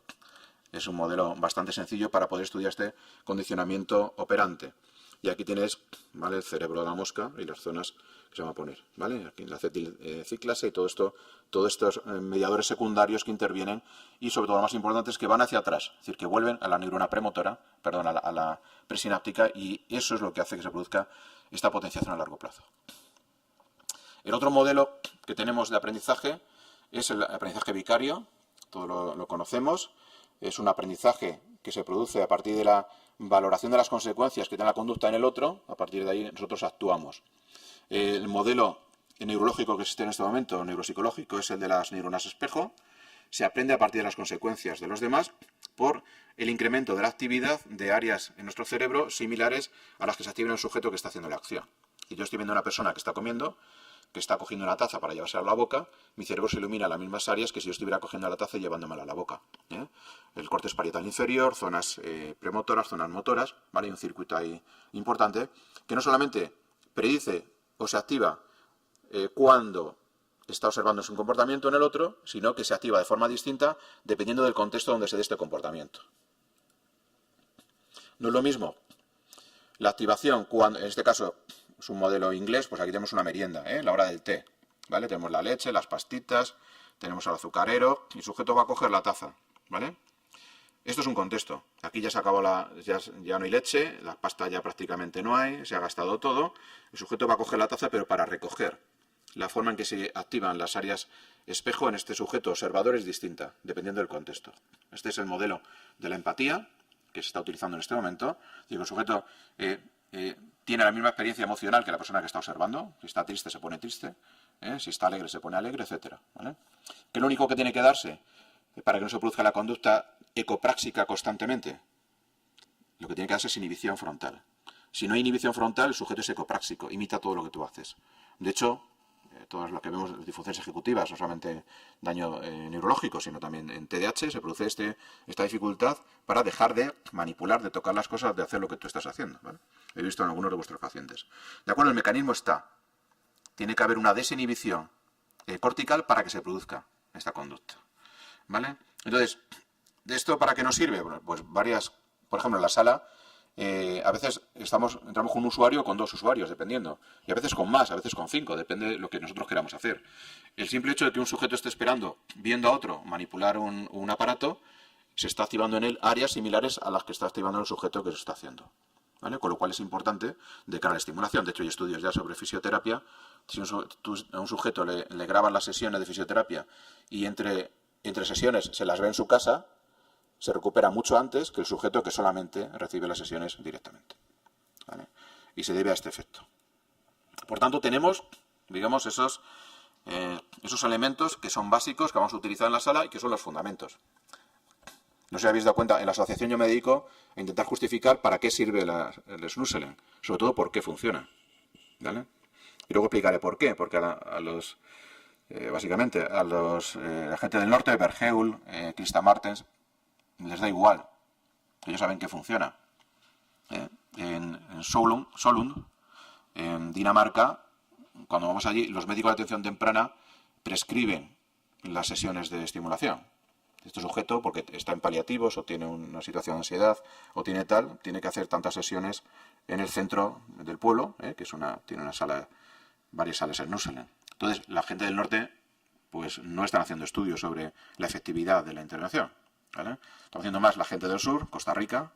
es un modelo bastante sencillo para poder estudiar este condicionamiento operante. Y aquí tienes, ¿vale?, el cerebro de la mosca y las zonas que se van a poner, ¿vale? Aquí la acetilciclasa y todos estos mediadores secundarios que intervienen, y sobre todo lo más importante es que van hacia atrás, es decir, que vuelven a la neurona premotora, perdón, a la presináptica, y eso es lo que hace que se produzca esta potenciación a largo plazo. El otro modelo que tenemos de aprendizaje es el aprendizaje vicario, todos lo conocemos, es un aprendizaje que se produce a partir de la valoración de las consecuencias que tiene la conducta en el otro. A partir de ahí nosotros actuamos. El modelo neurológico que existe en este momento, neuropsicológico, es el de las neuronas espejo. Se aprende a partir de las consecuencias de los demás por el incremento de la actividad de áreas en nuestro cerebro similares a las que se activa en el sujeto que está haciendo la acción. Si yo estoy viendo a una persona que está comiendo, que está cogiendo una taza para llevársela a la boca, mi cerebro se ilumina en las mismas áreas que si yo estuviera cogiendo la taza y llevándomela a la boca. El córtex parietal inferior, zonas premotoras, zonas motoras, ¿vale? Hay un circuito ahí importante que no solamente predice o se activa cuando está observando un comportamiento en el otro, sino que se activa de forma distinta dependiendo del contexto donde se dé este comportamiento. No es lo mismo la activación cuando, en este caso, es un modelo inglés, pues aquí tenemos una merienda, la hora del té, ¿vale? Tenemos la leche, las pastitas, tenemos al azucarero, y el sujeto va a coger la taza, ¿vale? Esto es un contexto. Aquí ya se acabó ya no hay leche, la pasta ya prácticamente no hay, se ha gastado todo. El sujeto va a coger la taza, pero para recoger. La forma en que se activan las áreas espejo en este sujeto observador es distinta, dependiendo del contexto. Este es el modelo de la empatía que se está utilizando en este momento. Digo, el sujeto tiene la misma experiencia emocional que la persona que está observando. Si está triste, se pone triste. Si está alegre, se pone alegre, etc. ¿Vale? Que lo único que tiene que darse para que no se produzca la conducta ecopráxica constantemente, lo que tiene que darse es inhibición frontal. Si no hay inhibición frontal, el sujeto es ecopráxico, imita todo lo que tú haces. De hecho, todas lo que vemos en disfunciones ejecutivas, no solamente daño neurológico, sino también en TDAH, se produce esta dificultad para dejar de manipular, de tocar las cosas, de hacer lo que tú estás haciendo, ¿vale? He visto en algunos de vuestros pacientes. De acuerdo, el mecanismo está. tiene que haber una desinhibición cortical para que se produzca esta conducta. ¿Vale? Entonces, ¿de esto para qué nos sirve? Bueno, pues varias, por ejemplo, en la sala, a veces entramos con un usuario o con 2 usuarios, dependiendo. Y a veces con más, a veces con 5, depende de lo que nosotros queramos hacer. El simple hecho de que un sujeto esté esperando, viendo a otro manipular un aparato, se está activando en él áreas similares a las que está activando el sujeto que se está haciendo. ¿Vale? Con lo cual es importante de cara a la estimulación. De hecho, hay estudios ya sobre fisioterapia. Si tú a un sujeto le grabas las sesiones de fisioterapia y entre sesiones se las ve en su casa, se recupera mucho antes que el sujeto que solamente recibe las sesiones directamente. ¿Vale? Y se debe a este efecto. Por tanto, tenemos, digamos, esos elementos que son básicos, que vamos a utilizar en la sala y que son los fundamentos. No sé si habéis dado cuenta, en la asociación yo me dedico a intentar justificar para qué sirve el Schnuzzelen, sobre todo por qué funciona. ¿Vale? Y luego explicaré por qué, porque básicamente a la gente del norte, Bergheul, Krista Martens, les da igual. Ellos saben que funciona. En Solund, en Dinamarca, cuando vamos allí, los médicos de atención temprana prescriben las sesiones de estimulación. Este sujeto, porque está en paliativos o tiene una situación de ansiedad o tiene que hacer tantas sesiones en el centro del pueblo, que tiene una sala, varias salas en Schnuzzelen. Entonces, la gente del norte pues no están haciendo estudios sobre la efectividad de la intervención. ¿Vale? Están haciendo más la gente del sur, Costa Rica,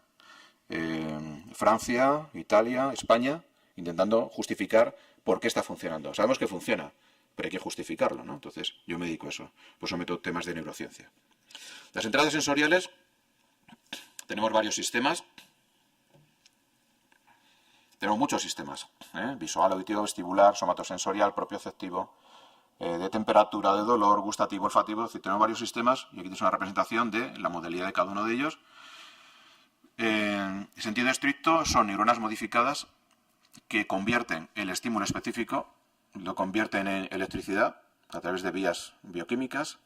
Francia, Italia, España, intentando justificar por qué está funcionando. Sabemos que funciona, pero hay que justificarlo, ¿no? Entonces, yo me dedico a eso. Por eso meto temas de neurociencia. Las entradas sensoriales, tenemos varios sistemas. Tenemos muchos sistemas. Visual, auditivo, vestibular, somatosensorial, propioceptivo, de temperatura, de dolor, gustativo, olfativo. Es decir, tenemos varios sistemas y aquí tenéis una representación de la modalidad de cada uno de ellos. En sentido estricto, son neuronas modificadas que convierten el estímulo específico, lo convierten en electricidad a través de vías bioquímicas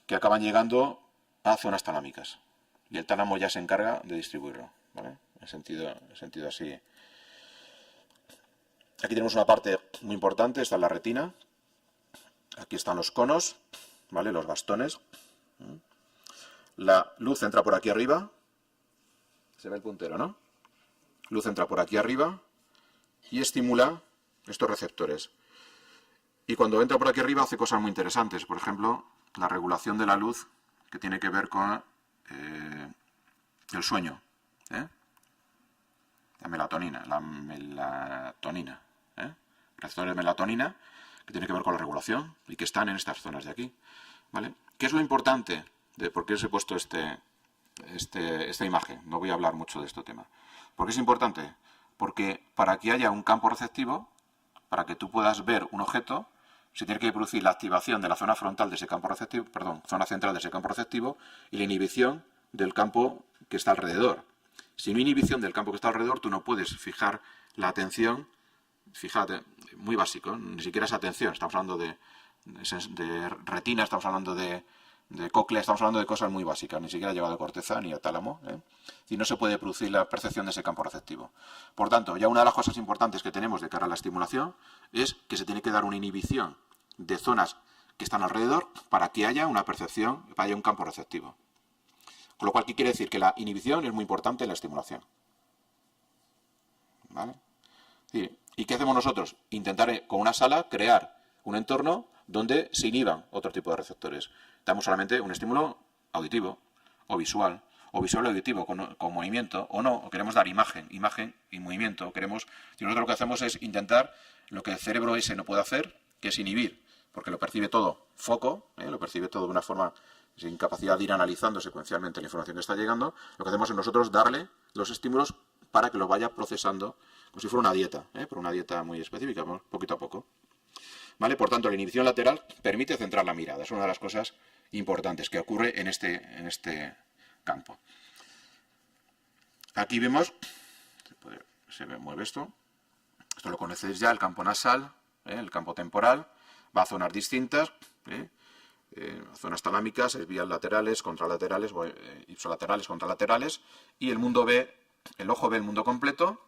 que acaban llegando a zonas talámicas. Y el tálamo ya se encarga de distribuirlo, ¿vale? En sentido así. Aquí tenemos una parte muy importante, esta es la retina. Aquí están los conos, ¿vale? Los bastones. La luz entra por aquí arriba. Se ve el puntero, ¿no? Luz entra por aquí arriba y estimula estos receptores. Y cuando entra por aquí arriba hace cosas muy interesantes. Por ejemplo, la regulación de la luz que tiene que ver con el sueño. La melatonina. Receptores de melatonina que tiene que ver con la regulación y que están en estas zonas de aquí. ¿Vale? ¿Qué es lo importante de por qué os he puesto esta imagen? No voy a hablar mucho de este tema. ¿Por qué es importante? Porque para que haya un campo receptivo, para que tú puedas ver un objeto, se tiene que producir la activación de la zona frontal de ese campo receptivo, zona central de ese campo receptivo y la inhibición del campo que está alrededor. Si no hay inhibición del campo que está alrededor, tú no puedes fijar la atención, fíjate, muy básico, ni siquiera es atención, estamos hablando de retina, estamos hablando de cóclea, estamos hablando de cosas muy básicas, ni siquiera ha llegado a corteza ni a tálamo, y no se puede producir la percepción de ese campo receptivo. Por tanto, ya una de las cosas importantes que tenemos de cara a la estimulación es que se tiene que dar una inhibición de zonas que están alrededor para que haya una percepción, para que haya un campo receptivo. Con lo cual, ¿qué quiere decir? Que la inhibición es muy importante en la estimulación. ¿Vale? ¿Y qué hacemos nosotros? Intentar con una sala crear un entorno donde se inhiban otro tipo de receptores. Damos solamente un estímulo auditivo o visual auditivo con movimiento, o no, o queremos dar imagen y movimiento. Si nosotros lo que hacemos es intentar lo que el cerebro ese no puede hacer, que es inhibir, porque lo percibe todo foco, lo percibe todo de una forma sin capacidad de ir analizando secuencialmente la información que está llegando. Lo que hacemos es nosotros darle los estímulos para que lo vaya procesando como si fuera una dieta, pero una dieta muy específica, poquito a poco. ¿Vale? Por tanto, la inhibición lateral permite centrar la mirada. Es una de las cosas importantes que ocurre en este campo. Aquí vemos, se mueve esto lo conocéis ya, el campo nasal, el campo temporal, va a zonas distintas, zonas talámicas, vías laterales, contralaterales, ipsolaterales, contralaterales, y el ojo ve el mundo completo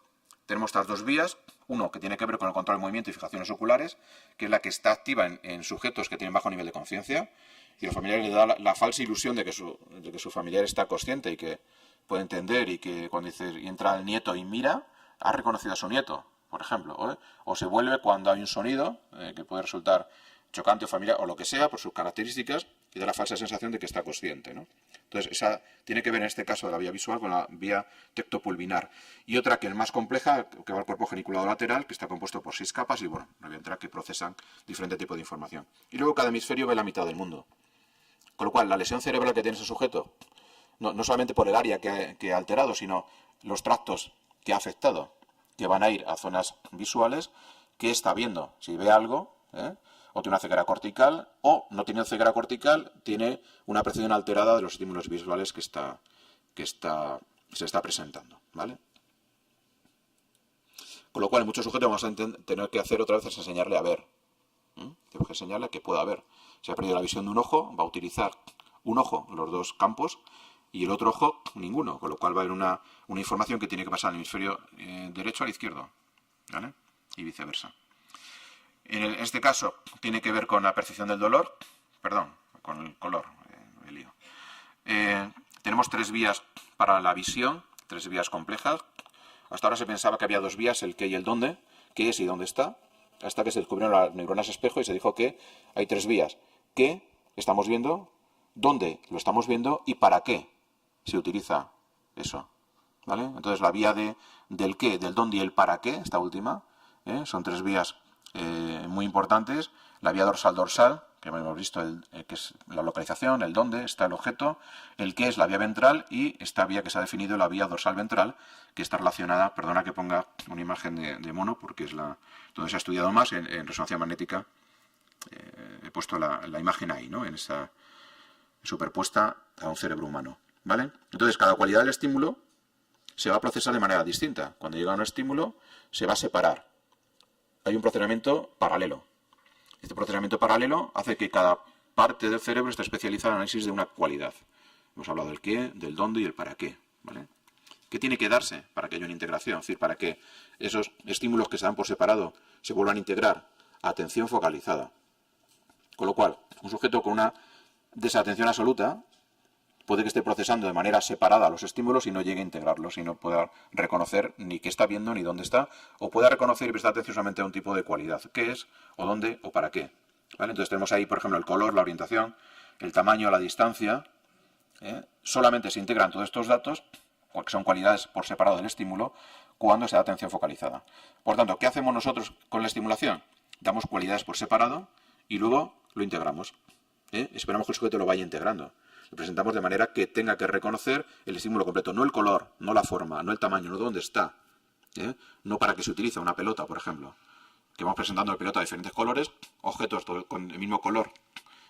tenemos estas dos vías, uno que tiene que ver con el control del movimiento y fijaciones oculares, que es la que está activa en sujetos que tienen bajo nivel de conciencia, y los familiares le da la falsa ilusión de que su familiar está consciente y que puede entender, y que cuando dice, y entra el nieto y mira, ha reconocido a su nieto, por ejemplo, ¿eh? O se vuelve cuando hay un sonido que puede resultar chocante o familiar o lo que sea por sus características, y da la falsa sensación de que está consciente, ¿no? Entonces, esa tiene que ver en este caso de la vía visual con la vía tectopulvinar. Y otra que es más compleja, que va al cuerpo geniculado lateral, que está compuesto por 6 capas y, bueno, no voy a entrar, que procesan diferente tipo de información. Y luego cada hemisferio ve la mitad del mundo. Con lo cual, la lesión cerebral que tiene ese sujeto, no solamente por el área que ha alterado, sino los tractos que ha afectado, que van a ir a zonas visuales, que está viendo. Si ve algo, o tiene una ceguera cortical, o no tiene ceguera cortical, tiene una percepción alterada de los estímulos visuales que se está presentando, ¿vale? Con lo cual, en muchos sujetos vamos a tener que hacer otra vez es enseñarle a ver. Tenemos que enseñarle que pueda ver. Si ha perdido la visión de un ojo, va a utilizar un ojo en los dos campos y el otro ojo ninguno, con lo cual va a haber una información que tiene que pasar del hemisferio derecho al izquierdo, ¿vale? Y viceversa. En este caso tiene que ver con la percepción del dolor, perdón, con el color, me lío. Tenemos 3 vías para la visión, 3 vías complejas. Hasta ahora se pensaba que había 2 vías, el qué y el dónde, qué es y dónde está, hasta que se descubrieron las neuronas espejo y se dijo que hay 3 vías. ¿Qué estamos viendo? ¿Dónde lo estamos viendo? ¿Y para qué se utiliza eso? ¿Vale? Entonces la vía del qué, del dónde y el para qué, esta última, son 3 vías muy importantes. La vía dorsal, que hemos visto, que es la localización, el dónde está el objeto, el qué es la vía ventral, y esta vía que se ha definido, la vía dorsal ventral, que está relacionada, perdona que ponga una imagen de mono, porque es donde se ha estudiado más, en resonancia magnética. He puesto la imagen ahí, ¿no? En esa superpuesta a un cerebro humano, ¿vale? Entonces, cada cualidad del estímulo se va a procesar de manera distinta. Cuando llega a un estímulo, se va a separar. Hay un procesamiento paralelo. Este procesamiento paralelo hace que cada parte del cerebro esté especializada en el análisis de una cualidad. Hemos hablado del qué, del dónde y el para qué, ¿vale? ¿Qué tiene que darse para que haya una integración? Es decir, para que esos estímulos que se dan por separado se vuelvan a integrar. Atención focalizada. Con lo cual, un sujeto con una desatención absoluta puede que esté procesando de manera separada los estímulos y no llegue a integrarlos, y no pueda reconocer ni qué está viendo ni dónde está, o pueda reconocer y prestar atención solamente a un tipo de cualidad, qué es, o dónde, o para qué, ¿vale? Entonces tenemos ahí, por ejemplo, el color, la orientación, el tamaño, la distancia, solamente se integran todos estos datos, que son cualidades por separado del estímulo, cuando se da atención focalizada. Por tanto, ¿qué hacemos nosotros con la estimulación? Damos cualidades por separado y luego lo integramos. Esperamos que el sujeto lo vaya integrando. Lo presentamos de manera que tenga que reconocer el estímulo completo, no el color, no la forma, no el tamaño, no dónde está. No para qué se utiliza una pelota, por ejemplo. Que vamos presentando la pelota de diferentes colores, objetos con el mismo color,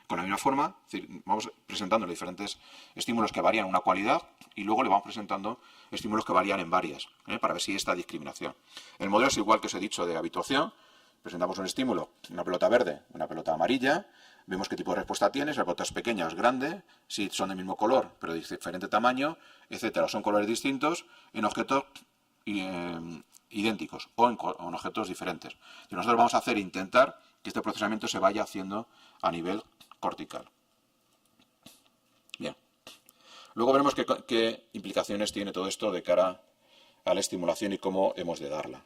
con la misma forma. Es decir, vamos presentando diferentes estímulos que varían una cualidad y luego le vamos presentando estímulos que varían en varias, para ver si hay esta discriminación. El modelo es igual que os he dicho de habituación. Presentamos un estímulo, una pelota verde, una pelota amarilla, vemos qué tipo de respuesta tiene, si la pelota es pequeña o es grande, si son del mismo color pero de diferente tamaño, etcétera. Son colores distintos en objetos idénticos o en objetos diferentes. Y nosotros vamos a intentar que este procesamiento se vaya haciendo a nivel cortical. Bien. Luego veremos qué implicaciones tiene todo esto de cara a la estimulación y cómo hemos de darla.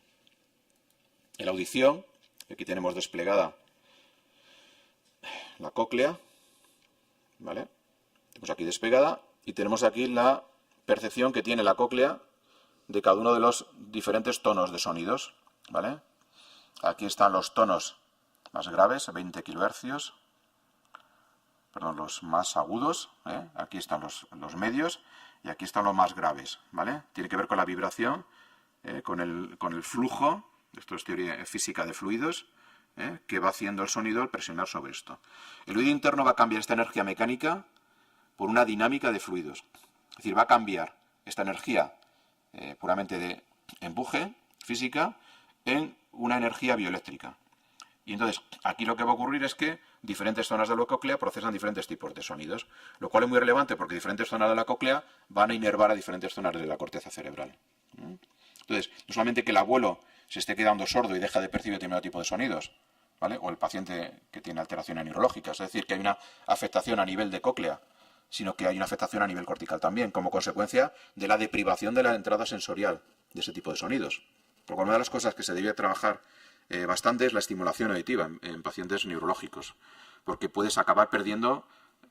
En la audición, aquí tenemos desplegada la cóclea, ¿vale? Tenemos aquí despegada y tenemos aquí la percepción que tiene la cóclea de cada uno de los diferentes tonos de sonidos, ¿vale? Aquí están los tonos más graves, 20 kHz, perdón, los más agudos, aquí están los medios y aquí están los más graves, ¿vale? Tiene que ver con la vibración, con el flujo. Esto es teoría física de fluidos, que va haciendo el sonido al presionar sobre esto. El oído interno va a cambiar esta energía mecánica por una dinámica de fluidos. Es decir, va a cambiar esta energía puramente de empuje física en una energía bioeléctrica. Y entonces, aquí lo que va a ocurrir es que diferentes zonas de la cóclea procesan diferentes tipos de sonidos, lo cual es muy relevante porque diferentes zonas de la cóclea van a inervar a diferentes zonas de la corteza cerebral. Entonces Entonces, no solamente que el abuelo se esté quedando sordo y deja de percibir determinado tipo de sonidos, ¿vale? O el paciente que tiene alteraciones neurológicas, es decir, que hay una afectación a nivel de cóclea, sino que hay una afectación a nivel cortical también, como consecuencia de la deprivación de la entrada sensorial de ese tipo de sonidos. Por lo cual, una de las cosas que se debe trabajar bastante es la estimulación auditiva en pacientes neurológicos, porque puedes acabar perdiendo.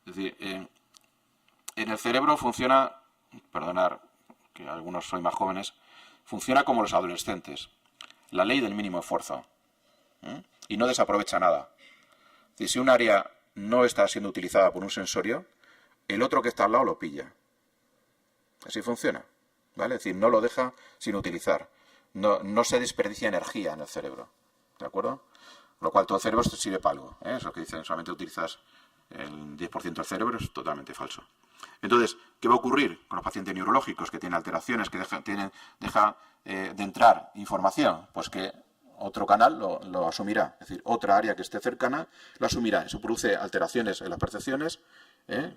Es decir, en el cerebro funciona, perdonar que algunos sois más jóvenes, funciona como los adolescentes, la ley del mínimo esfuerzo, y no desaprovecha nada. Es decir, si un área no está siendo utilizada por un sensorio, el otro que está al lado lo pilla. Así funciona, ¿vale? Es decir, no lo deja sin utilizar. No se desperdicia energía en el cerebro, ¿de acuerdo? Lo cual todo el cerebro sirve para algo, ¿eh? Eso que dicen, solamente utilizas el 10% del cerebro, es totalmente falso. Entonces, ¿qué va a ocurrir con los pacientes neurológicos que tienen alteraciones, que deja de entrar información? Pues que otro canal lo asumirá, es decir, otra área que esté cercana lo asumirá. Eso produce alteraciones en las percepciones,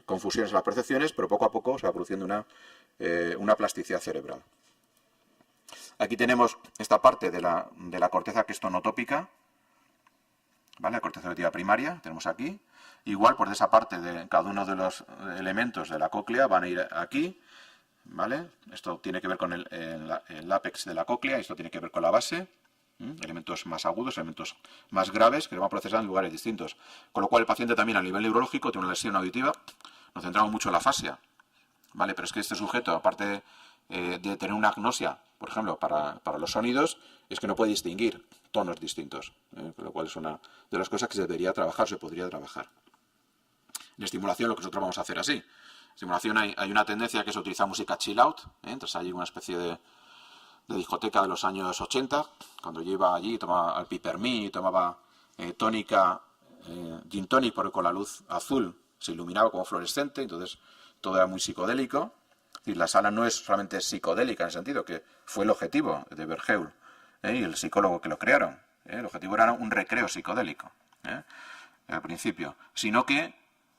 confusiones en las percepciones, pero poco a poco se va produciendo una plasticidad cerebral. Aquí tenemos esta parte de la corteza crestonotópica, ¿vale? La corteza auditiva primaria, tenemos aquí. Igual, por esa parte de cada uno de los elementos de la cóclea van a ir aquí, ¿vale? Esto tiene que ver con el ápex de la cóclea, esto tiene que ver con la base, elementos más agudos, elementos más graves que lo van a procesar en lugares distintos. Con lo cual el paciente también a nivel neurológico tiene una lesión auditiva. Nos centramos mucho en la afasia, ¿vale? Pero es que este sujeto, aparte de tener una agnosia, por ejemplo, para los sonidos, es que no puede distinguir tonos distintos, con lo cual es una de las cosas que se debería trabajar, se podría trabajar. En estimulación lo que nosotros vamos a hacer así. En estimulación hay una tendencia que es utilizar música chill out, entonces hay una especie de discoteca de los años 80, cuando yo iba allí, tomaba al Pipermí, tomaba tónica, gin tonic, porque con la luz azul se iluminaba como fluorescente, entonces todo era muy psicodélico. Y la sala no es solamente psicodélica en el sentido que fue el objetivo de Bergheul y el psicólogo que lo crearon. El objetivo era un recreo psicodélico al principio, sino que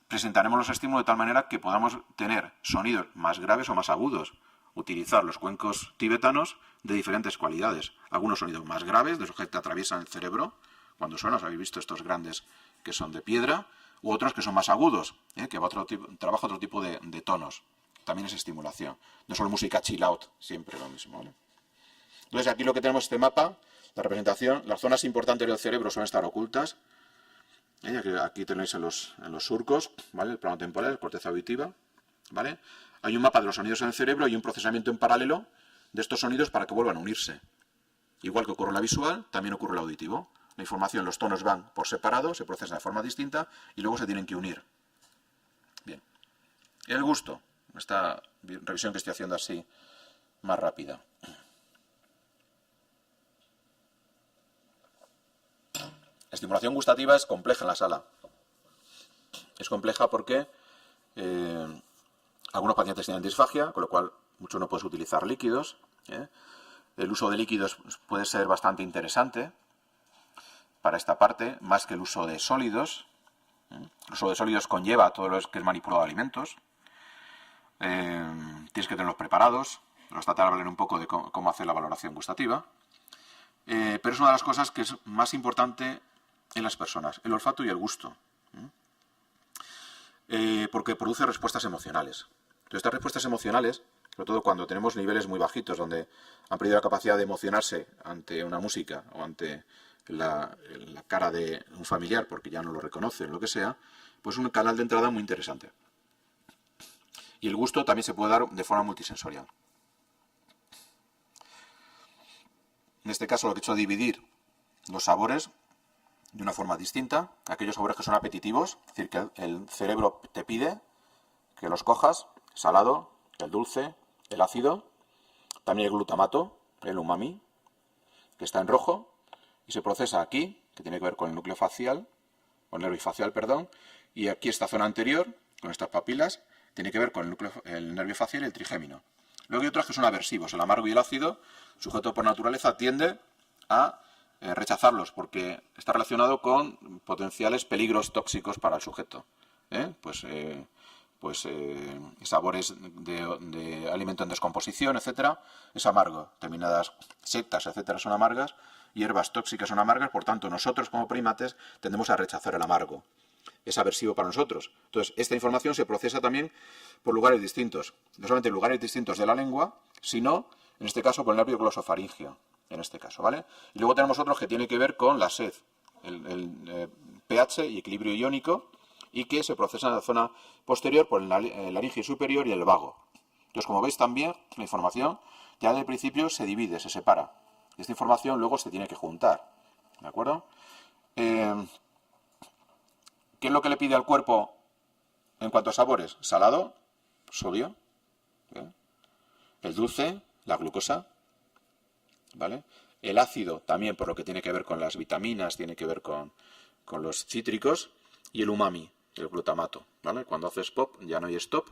presentaremos los estímulos de tal manera que podamos tener sonidos más graves o más agudos, utilizar los cuencos tibetanos de diferentes cualidades. Algunos sonidos más graves, de esos que te atraviesan el cerebro cuando suenan, os habéis visto estos grandes que son de piedra, u otros que son más agudos, que trabaja otro tipo de tonos. También es estimulación. No solo música chill out, siempre lo mismo, ¿vale? Entonces aquí lo que tenemos este mapa, la representación, las zonas importantes del cerebro suelen estar ocultas. Aquí tenéis en los surcos, ¿vale? El plano temporal, corteza auditiva, ¿vale? Hay un mapa de los sonidos en el cerebro y un procesamiento en paralelo de estos sonidos para que vuelvan a unirse. Igual que ocurre en la visual, también ocurre en el auditivo. La información, los tonos van por separado, se procesan de forma distinta y luego se tienen que unir. Bien. El gusto. Esta revisión que estoy haciendo así más rápida. La estimulación gustativa es compleja en la sala. Es compleja porque algunos pacientes tienen disfagia, con lo cual mucho no puedes utilizar líquidos. El uso de líquidos puede ser bastante interesante para esta parte, más que el uso de sólidos. El uso de sólidos conlleva todo lo que es manipulado de alimentos. Tienes que tenerlos preparados. Vamos a tratar de hablar un poco de cómo hacer la valoración gustativa. Pero es una de las cosas que es más importante en las personas, el olfato y el gusto. Porque produce respuestas emocionales. Entonces, estas respuestas emocionales, sobre todo cuando tenemos niveles muy bajitos, donde han perdido la capacidad de emocionarse ante una música o ante la cara de un familiar, porque ya no lo reconoce, lo que sea, pues es un canal de entrada muy interesante. Y el gusto también se puede dar de forma multisensorial. En este caso lo que he hecho es dividir los sabores de una forma distinta. Aquellos sabores que son apetitivos, es decir, que el cerebro te pide que los cojas, salado, el dulce, el ácido, también el glutamato, el umami, que está en rojo, y se procesa aquí, que tiene que ver con el núcleo facial, o el nervio facial, perdón, y aquí esta zona anterior, con estas papilas, tiene que ver con el nervio facial y el trigémino. Luego hay otros que son aversivos, el amargo y el ácido, el sujeto por naturaleza tiende a rechazarlos porque está relacionado con potenciales peligros tóxicos para el sujeto. Pues pues sabores de alimento en descomposición, etcétera, es amargo. Determinadas setas, etcétera, son amargas, hierbas tóxicas son amargas, por tanto nosotros como primates tendemos a rechazar el amargo. Es aversivo para nosotros. Entonces, esta información se procesa también por lugares distintos. No solamente en lugares distintos de la lengua, sino, en este caso, por el nervio glosofaringeo. En este caso, ¿vale? Y luego tenemos otros que tienen que ver con la sed, el pH y equilibrio iónico, y que se procesan en la zona posterior por el laringe superior y el vago. Entonces, como veis también, la información ya del principio se divide, se separa. Esta información luego se tiene que juntar. ¿De acuerdo? ¿Qué es lo que le pide al cuerpo en cuanto a sabores? Salado, sodio, ¿bien? El dulce, la glucosa, ¿vale? El ácido también, por lo que tiene que ver con las vitaminas, tiene que ver con los cítricos, y el umami, el glutamato, ¿vale? Cuando haces pop ya no hay stop,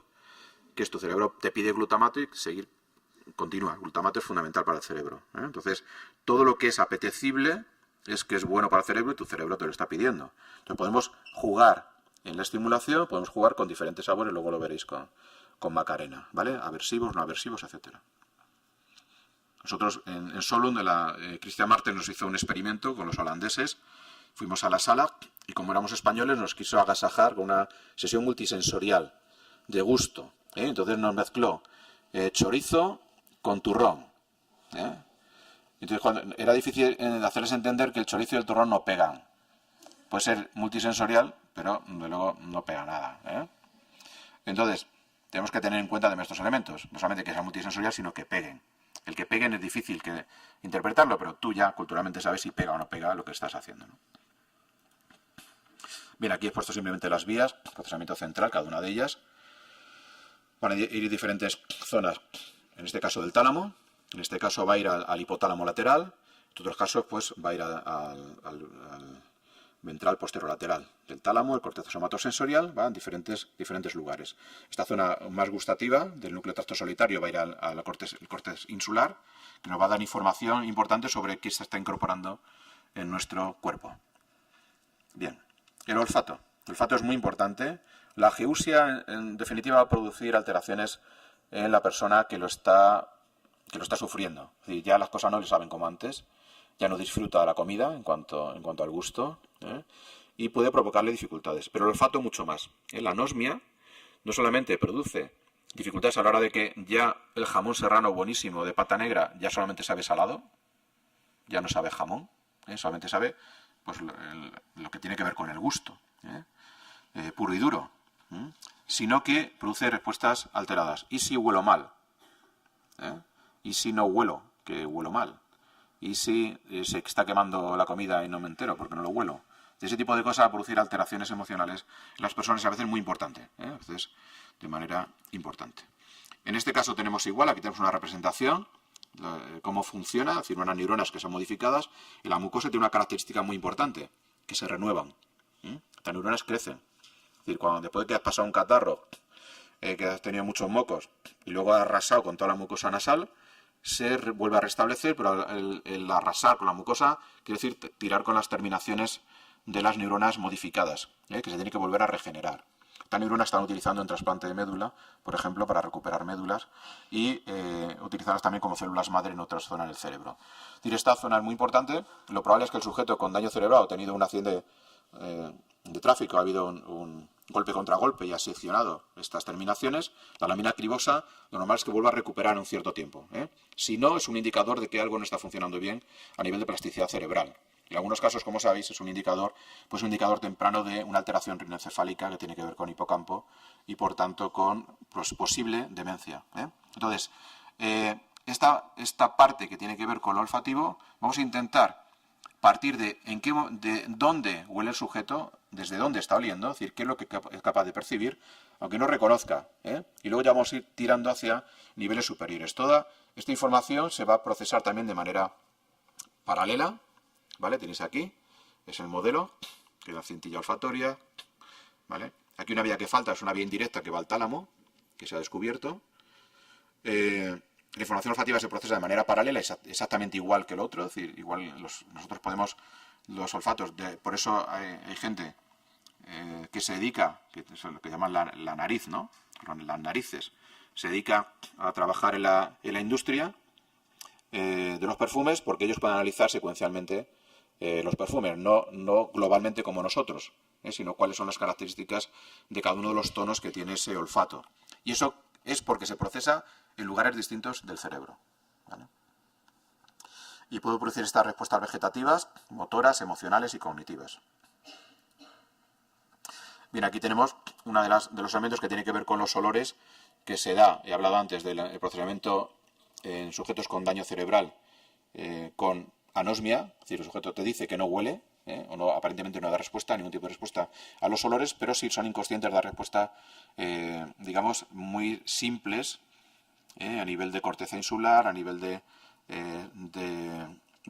que es tu cerebro te pide glutamato y seguir continúa. El glutamato es fundamental para el cerebro, ¿eh? Entonces, todo lo que es apetecible es que es bueno para el cerebro y tu cerebro te lo está pidiendo. Entonces podemos jugar en la estimulación, podemos jugar con diferentes sabores, luego lo veréis con Macarena, ¿vale? Aversivos, no aversivos, etcétera. Nosotros en Solund, Christian Marten nos hizo un experimento con los holandeses. Fuimos a la sala y como éramos españoles nos quiso agasajar con una sesión multisensorial de gusto, ¿eh? Entonces nos mezcló chorizo con turrón, ¿eh? Entonces era difícil hacerles entender que el chorizo y el turrón no pegan. Puede ser multisensorial, pero luego no pega nada, ¿eh? Entonces tenemos que tener en cuenta de estos elementos, no solamente que sea multisensorial, sino que peguen. El que peguen es difícil que interpretarlo, pero tú ya culturalmente sabes si pega o no pega lo que estás haciendo, ¿no? Bien, aquí he puesto simplemente las vías, procesamiento central, cada una de ellas. Van a ir diferentes zonas, en este caso del tálamo, en este caso va a ir al hipotálamo lateral, en otros casos pues va a ir al ventral posterolateral del tálamo, el corteza somatosensorial, va en diferentes lugares. Esta zona más gustativa del núcleo tacto solitario va a ir al cortes insular, que nos va a dar información importante sobre qué se está incorporando en nuestro cuerpo. Bien, el olfato. El olfato es muy importante. La ageusia, en definitiva, va a producir alteraciones en la persona que lo está sufriendo. Es decir, ya las cosas no le saben como antes, ya no disfruta de la comida en cuanto al gusto, ¿eh? Y puede provocarle dificultades. Pero el olfato mucho más, ¿eh? La anosmia no solamente produce dificultades a la hora de que ya el jamón serrano buenísimo de pata negra ya solamente sabe salado, ya no sabe jamón, ¿eh? Solamente sabe pues lo que tiene que ver con el gusto, ¿eh? Puro y duro, ¿eh? Sino que produce respuestas alteradas. ¿Y si huelo mal? ¿Eh? ¿Y si no huelo? Que huelo mal. ¿Y si se está quemando la comida y no me entero porque no lo huelo? De ese tipo de cosas va a producir alteraciones emocionales en las personas, a veces muy importantes, ¿eh? A veces de manera importante. En este caso tenemos igual, aquí tenemos una representación, cómo funciona, es decir, unas neuronas que son modificadas, y la mucosa tiene una característica muy importante, que se renuevan, ¿eh? Estas neuronas crecen. Es decir, cuando después de que has pasado un catarro, que has tenido muchos mocos, y luego has arrasado con toda la mucosa nasal, se vuelve a restablecer, pero el arrasar con la mucosa quiere decir tirar con las terminaciones de las neuronas modificadas, que se tiene que volver a regenerar. Estas neuronas están utilizando en trasplante de médula, por ejemplo, para recuperar médulas y utilizarlas también como células madre en otras zonas del cerebro. Es decir, esta zona es muy importante. Lo probable es que el sujeto con daño cerebral ha tenido un accidente de tráfico, ha habido un golpe contra golpe y ha seccionado estas terminaciones. La lámina cribosa lo normal es que vuelva a recuperar en un cierto tiempo, ¿eh? Si no, es un indicador de que algo no está funcionando bien a nivel de plasticidad cerebral. En algunos casos, como sabéis, es un indicador temprano de una alteración rinocefálica que tiene que ver con hipocampo y, por tanto, con posible demencia, ¿eh? Entonces, esta parte que tiene que ver con lo olfativo, vamos a intentar partir de dónde huele el sujeto, desde dónde está oliendo, es decir, qué es lo que es capaz de percibir, aunque no reconozca, ¿eh? Y luego ya vamos a ir tirando hacia niveles superiores. Toda esta información se va a procesar también de manera paralela, ¿vale? Tenéis aquí, es el modelo, que es la cintilla olfatoria, ¿vale? Aquí una vía que falta es una vía indirecta que va al tálamo, que se ha descubierto. La información olfativa se procesa de manera paralela, exactamente igual que el otro, es decir, igual nosotros podemos, los olfatos, por eso hay gente que se dedica, que es lo que llaman la nariz, ¿no? Las narices, se dedica a trabajar en la industria de los perfumes, porque ellos pueden analizar secuencialmente los perfumes, no globalmente como nosotros, sino cuáles son las características de cada uno de los tonos que tiene ese olfato. Y eso es porque se procesa en lugares distintos del cerebro, ¿vale? Y puede producir estas respuestas vegetativas, motoras, emocionales y cognitivas. Bien, aquí tenemos uno de los elementos que tiene que ver con los olores, que se da, he hablado antes del procesamiento en sujetos con daño cerebral, con anosmia, es decir, el sujeto te dice que no huele, o no, aparentemente no da respuesta, ningún tipo de respuesta a los olores, pero sí son inconscientes de dar respuesta, digamos, muy simples, a nivel de corteza insular, a nivel de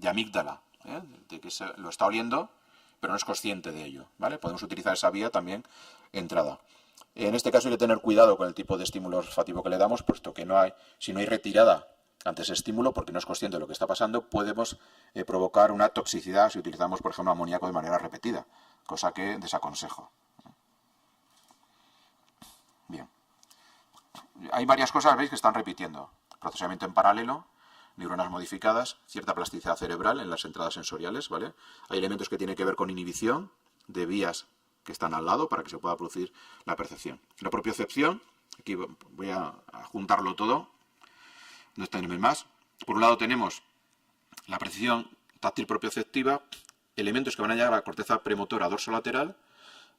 amígdala, de que lo está oliendo, pero no es consciente de ello, ¿vale? Podemos utilizar esa vía también entrada. En este caso hay que tener cuidado con el tipo de estímulo olfativo que le damos, puesto que si no hay retirada ante ese estímulo, porque no es consciente de lo que está pasando, podemos provocar una toxicidad si utilizamos, por ejemplo, amoníaco de manera repetida, cosa que desaconsejo. Bien. Hay varias cosas, veis, que están repitiendo. Procesamiento en paralelo, neuronas modificadas, cierta plasticidad cerebral en las entradas sensoriales, ¿vale? Hay elementos que tienen que ver con inhibición de vías que están al lado para que se pueda producir la percepción. La propiocepción, aquí voy a juntarlo todo, no extenderme más. Por un lado tenemos la percepción táctil propioceptiva, elementos que van a llegar a la corteza premotora dorsolateral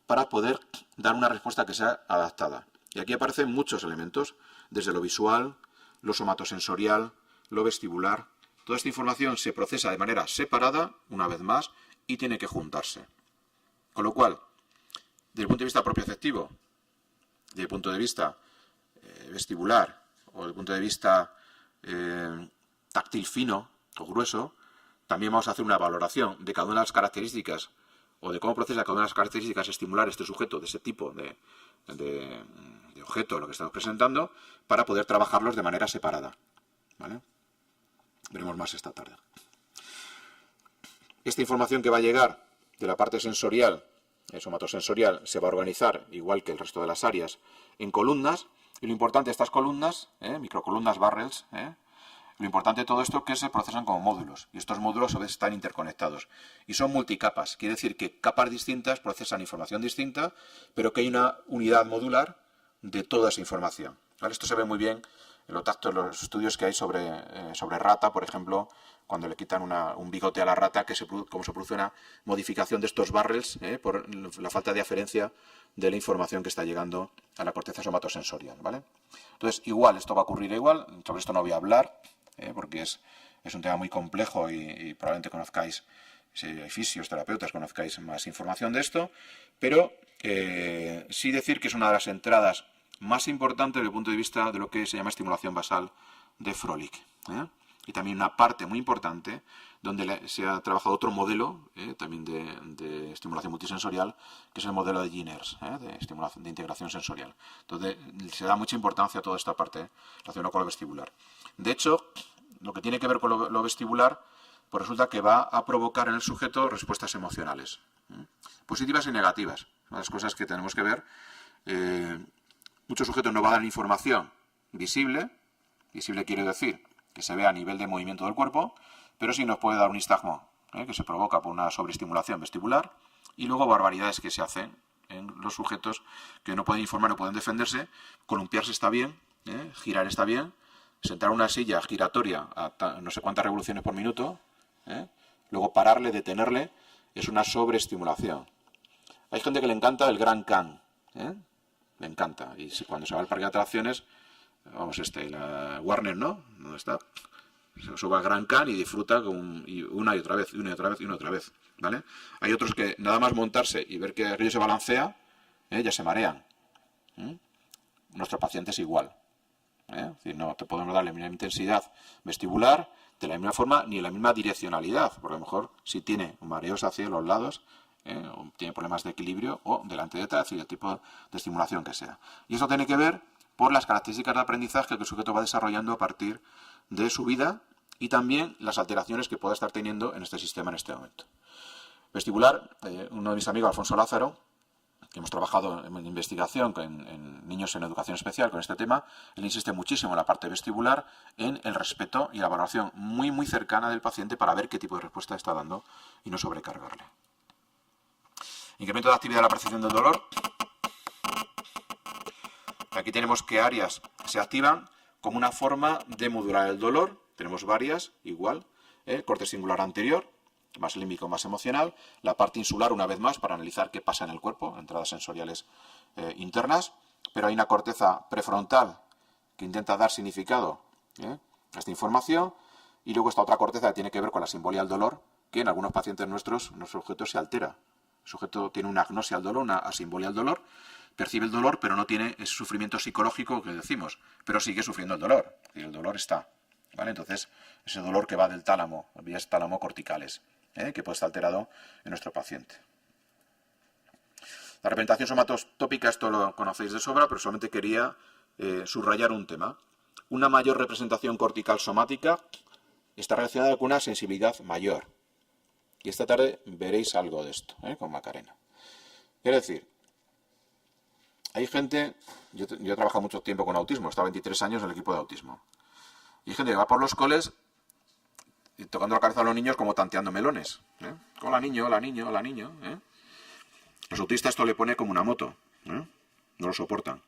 para poder dar una respuesta que sea adaptada. Y aquí aparecen muchos elementos, desde lo visual, lo somatosensorial, lo vestibular. Toda esta información se procesa de manera separada, una vez más, y tiene que juntarse. Con lo cual, desde el punto de vista propioceptivo, desde el punto de vista vestibular, o desde el punto de vista táctil fino o grueso, también vamos a hacer una valoración de cada una de las características, o de cómo procesa cada una de las características estimular este sujeto de ese tipo de objeto, lo que estamos presentando, para poder trabajarlos de manera separada, ¿vale? Veremos más esta tarde. Esta información que va a llegar de la parte sensorial, somatosensorial, se va a organizar, igual que el resto de las áreas, en columnas. Y lo importante de estas columnas, microcolumnas, barrels, lo importante de todo esto es que se procesan como módulos. Y estos módulos a veces están interconectados. Y son multicapas. Quiere decir que capas distintas procesan información distinta, pero que hay una unidad modular de toda esa información, ¿vale? Esto se ve muy bien en los estudios que hay sobre rata, por ejemplo, cuando le quitan un bigote a la rata, cómo se produce una modificación de estos barrels por la falta de aferencia de la información que está llegando a la corteza somatosensorial, ¿vale? Entonces, igual, esto va a ocurrir igual, sobre esto no voy a hablar, porque es un tema muy complejo y probablemente conozcáis, si hay fisioterapeutas, conozcáis más información de esto, pero sí decir que es una de las entradas más importantes desde el punto de vista de lo que se llama estimulación basal de Froelich, y también una parte muy importante donde se ha trabajado otro modelo también de estimulación multisensorial, que es el modelo de Ginners, de integración sensorial. Entonces se da mucha importancia a toda esta parte relacionada con lo vestibular. De hecho, lo que tiene que ver con lo vestibular, pues resulta que va a provocar en el sujeto respuestas emocionales, positivas y negativas. Una de las cosas que tenemos que ver, muchos sujetos no van a dar información visible quiere decir que se ve a nivel de movimiento del cuerpo, pero sí nos puede dar un nistagmo, que se provoca por una sobreestimulación vestibular, y luego barbaridades que se hacen en los sujetos que no pueden informar, no pueden defenderse. Columpiarse está bien, girar está bien, sentar una silla giratoria a no sé cuántas revoluciones por minuto, luego pararle, detenerle, es una sobreestimulación. Hay gente que le encanta el Gran Can, le encanta, y cuando se va al parque de atracciones, vamos, la Warner, ¿no? ¿Dónde está? Se sube al Gran Can y disfruta una y otra vez, ¿vale? Hay otros que nada más montarse y ver que el río se balancea, ya se marean. Nuestro paciente es igual. Es decir, no te podemos dar la misma intensidad vestibular de la misma forma ni la misma direccionalidad, porque a lo mejor si tiene mareos hacia los lados, o tiene problemas de equilibrio, o delante y detrás, y el tipo de estimulación que sea. Y eso tiene que ver por las características de aprendizaje que el sujeto va desarrollando a partir de su vida y también las alteraciones que pueda estar teniendo en este sistema en este momento. Vestibular, uno de mis amigos, Alfonso Lázaro, hemos trabajado en investigación en niños en educación especial con este tema, él insiste muchísimo en la parte vestibular, en el respeto y la valoración muy cercana del paciente para ver qué tipo de respuesta está dando y no sobrecargarle. Incremento de actividad de la percepción del dolor. Aquí tenemos qué áreas se activan como una forma de modular el dolor. Tenemos varias, igual, el corte singular anterior, más límbico, más emocional, la parte insular una vez más para analizar qué pasa en el cuerpo, entradas sensoriales internas, pero hay una corteza prefrontal que intenta dar significado a esta información, y luego esta otra corteza que tiene que ver con la simbología del dolor, que en algunos pacientes nuestros sujeto se altera. El sujeto tiene una agnosia al dolor, una asimbolia al dolor, percibe el dolor, pero no tiene ese sufrimiento psicológico que decimos, pero sigue sufriendo el dolor, y el dolor está, ¿vale? Entonces, ese dolor que va del tálamo, vías tálamo-corticales, que puede estar alterado en nuestro paciente. La representación somatotópica, esto lo conocéis de sobra, pero solamente quería subrayar un tema. Una mayor representación cortical somática está relacionada con una sensibilidad mayor. Y esta tarde veréis algo de esto, con Macarena. Quiero decir, hay gente, yo he trabajado mucho tiempo con autismo, he estado 23 años en el equipo de autismo. Y hay gente que va por los coles y tocando la cabeza a los niños como tanteando melones. Hola niño, hola niño, hola niño. Los autistas esto le pone como una moto. No lo soportan.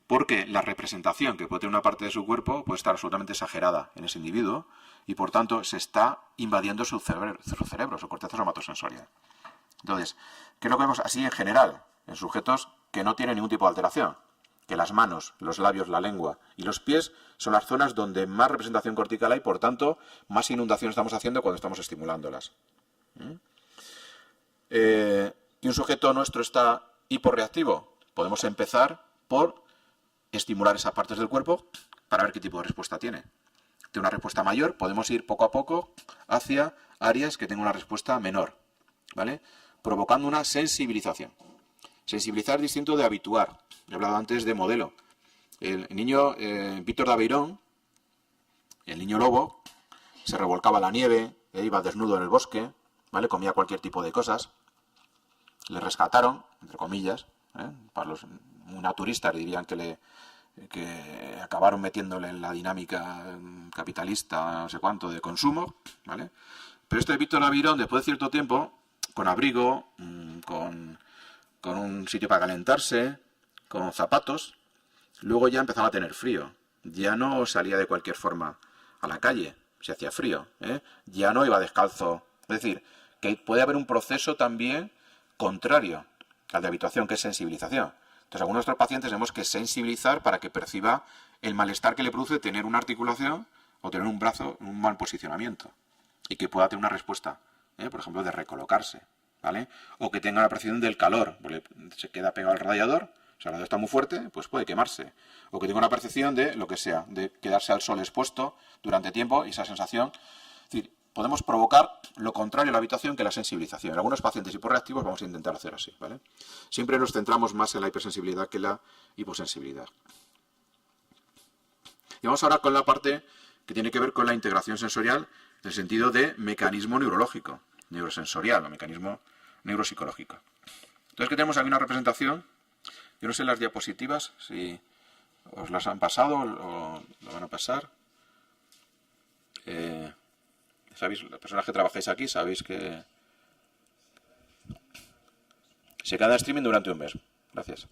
Porque la representación que puede tener una parte de su cuerpo puede estar absolutamente exagerada en ese individuo y por tanto se está invadiendo su cerebro, su corteza somatosensorial. Entonces, ¿qué es lo que vemos así en general en sujetos que no tienen ningún tipo de alteración? Que las manos, los labios, la lengua y los pies son las zonas donde más representación cortical hay, por tanto, más inundación estamos haciendo cuando estamos estimulándolas. ¿Y un sujeto nuestro está hiporreactivo? Podemos empezar por estimular esas partes del cuerpo para ver qué tipo de respuesta tiene. De una respuesta mayor, podemos ir poco a poco hacia áreas que tengan una respuesta menor, ¿vale? Provocando una sensibilización. Sensibilizar es distinto de habituar. He hablado antes de modelo. El niño Víctor de Aveirón, el niño lobo, se revolcaba en la nieve, iba desnudo en el bosque, ¿vale? Comía cualquier tipo de cosas. Le rescataron, entre comillas, para los naturistas dirían que acabaron metiéndole en la dinámica capitalista, no sé cuánto, de consumo, ¿vale? Pero este Víctor de Aveirón, después de cierto tiempo, con abrigo, con un sitio para calentarse, con zapatos, luego ya empezaba a tener frío. Ya no salía de cualquier forma a la calle, si hacía frío, ya no iba descalzo. Es decir, que puede haber un proceso también contrario al de habituación, que es sensibilización. Entonces, algunos de nuestros pacientes tenemos que sensibilizar para que perciba el malestar que le produce tener una articulación o tener un brazo en un mal posicionamiento y que pueda tener una respuesta, por ejemplo, de recolocarse, ¿vale? O que tenga la percepción del calor, porque se queda pegado al radiador, si el radiador está muy fuerte, pues puede quemarse. O que tenga una percepción de lo que sea, de quedarse al sol expuesto durante tiempo y esa sensación. Es decir, podemos provocar lo contrario a la habituación que la sensibilización. En algunos pacientes hiporreactivos vamos a intentar hacer así, ¿vale? Siempre nos centramos más en la hipersensibilidad que la hiposensibilidad. Y vamos ahora con la parte que tiene que ver con la integración sensorial en el sentido de mecanismo neurológico, neurosensorial o mecanismo neuropsicológico. Entonces, que tenemos aquí una representación. Yo no sé las diapositivas, si os las han pasado o lo van a pasar. Sabéis, las personas que trabajáis aquí, sabéis que se queda streaming durante un mes. Gracias.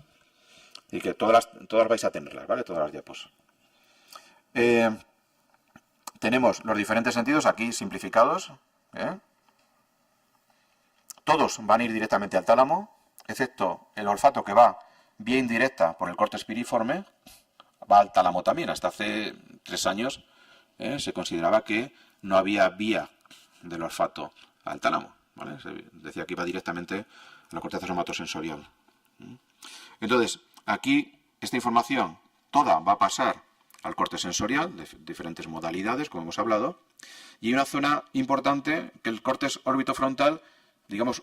Y que todas vais a tenerlas, ¿vale? Todas las diapos. Tenemos los diferentes sentidos aquí simplificados. Todos van a ir directamente al tálamo, excepto el olfato, que va vía indirecta por el córtex piriforme, va al tálamo también. Hasta hace 3 años se consideraba que no había vía del olfato al tálamo, ¿vale? Se decía que iba directamente a la corteza somatosensorial. Entonces, aquí esta información toda va a pasar al corte sensorial, de diferentes modalidades, como hemos hablado, y hay una zona importante que el córtex orbitofrontal, digamos,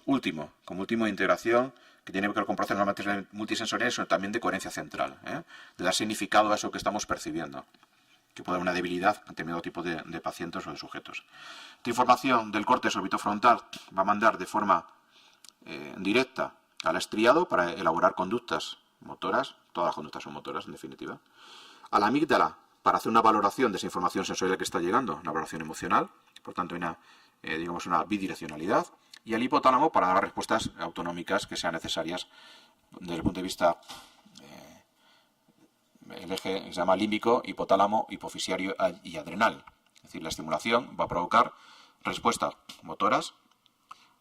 como último de integración, que tiene que ver con procesos multisensoriales, pero también de coherencia central, de dar significado a eso que estamos percibiendo, que puede haber una debilidad en determinado tipo de pacientes o de sujetos. Esta información del córtex orbitofrontal va a mandar de forma directa al estriado para elaborar conductas motoras, todas las conductas son motoras en definitiva, a la amígdala para hacer una valoración de esa información sensorial que está llegando, una valoración emocional, por tanto una, digamos una bidireccionalidad, y al hipotálamo para dar respuestas autonómicas que sean necesarias desde el punto de vista, el eje se llama límbico, hipotálamo, hipofisiario y adrenal. Es decir, la estimulación va a provocar respuestas motoras,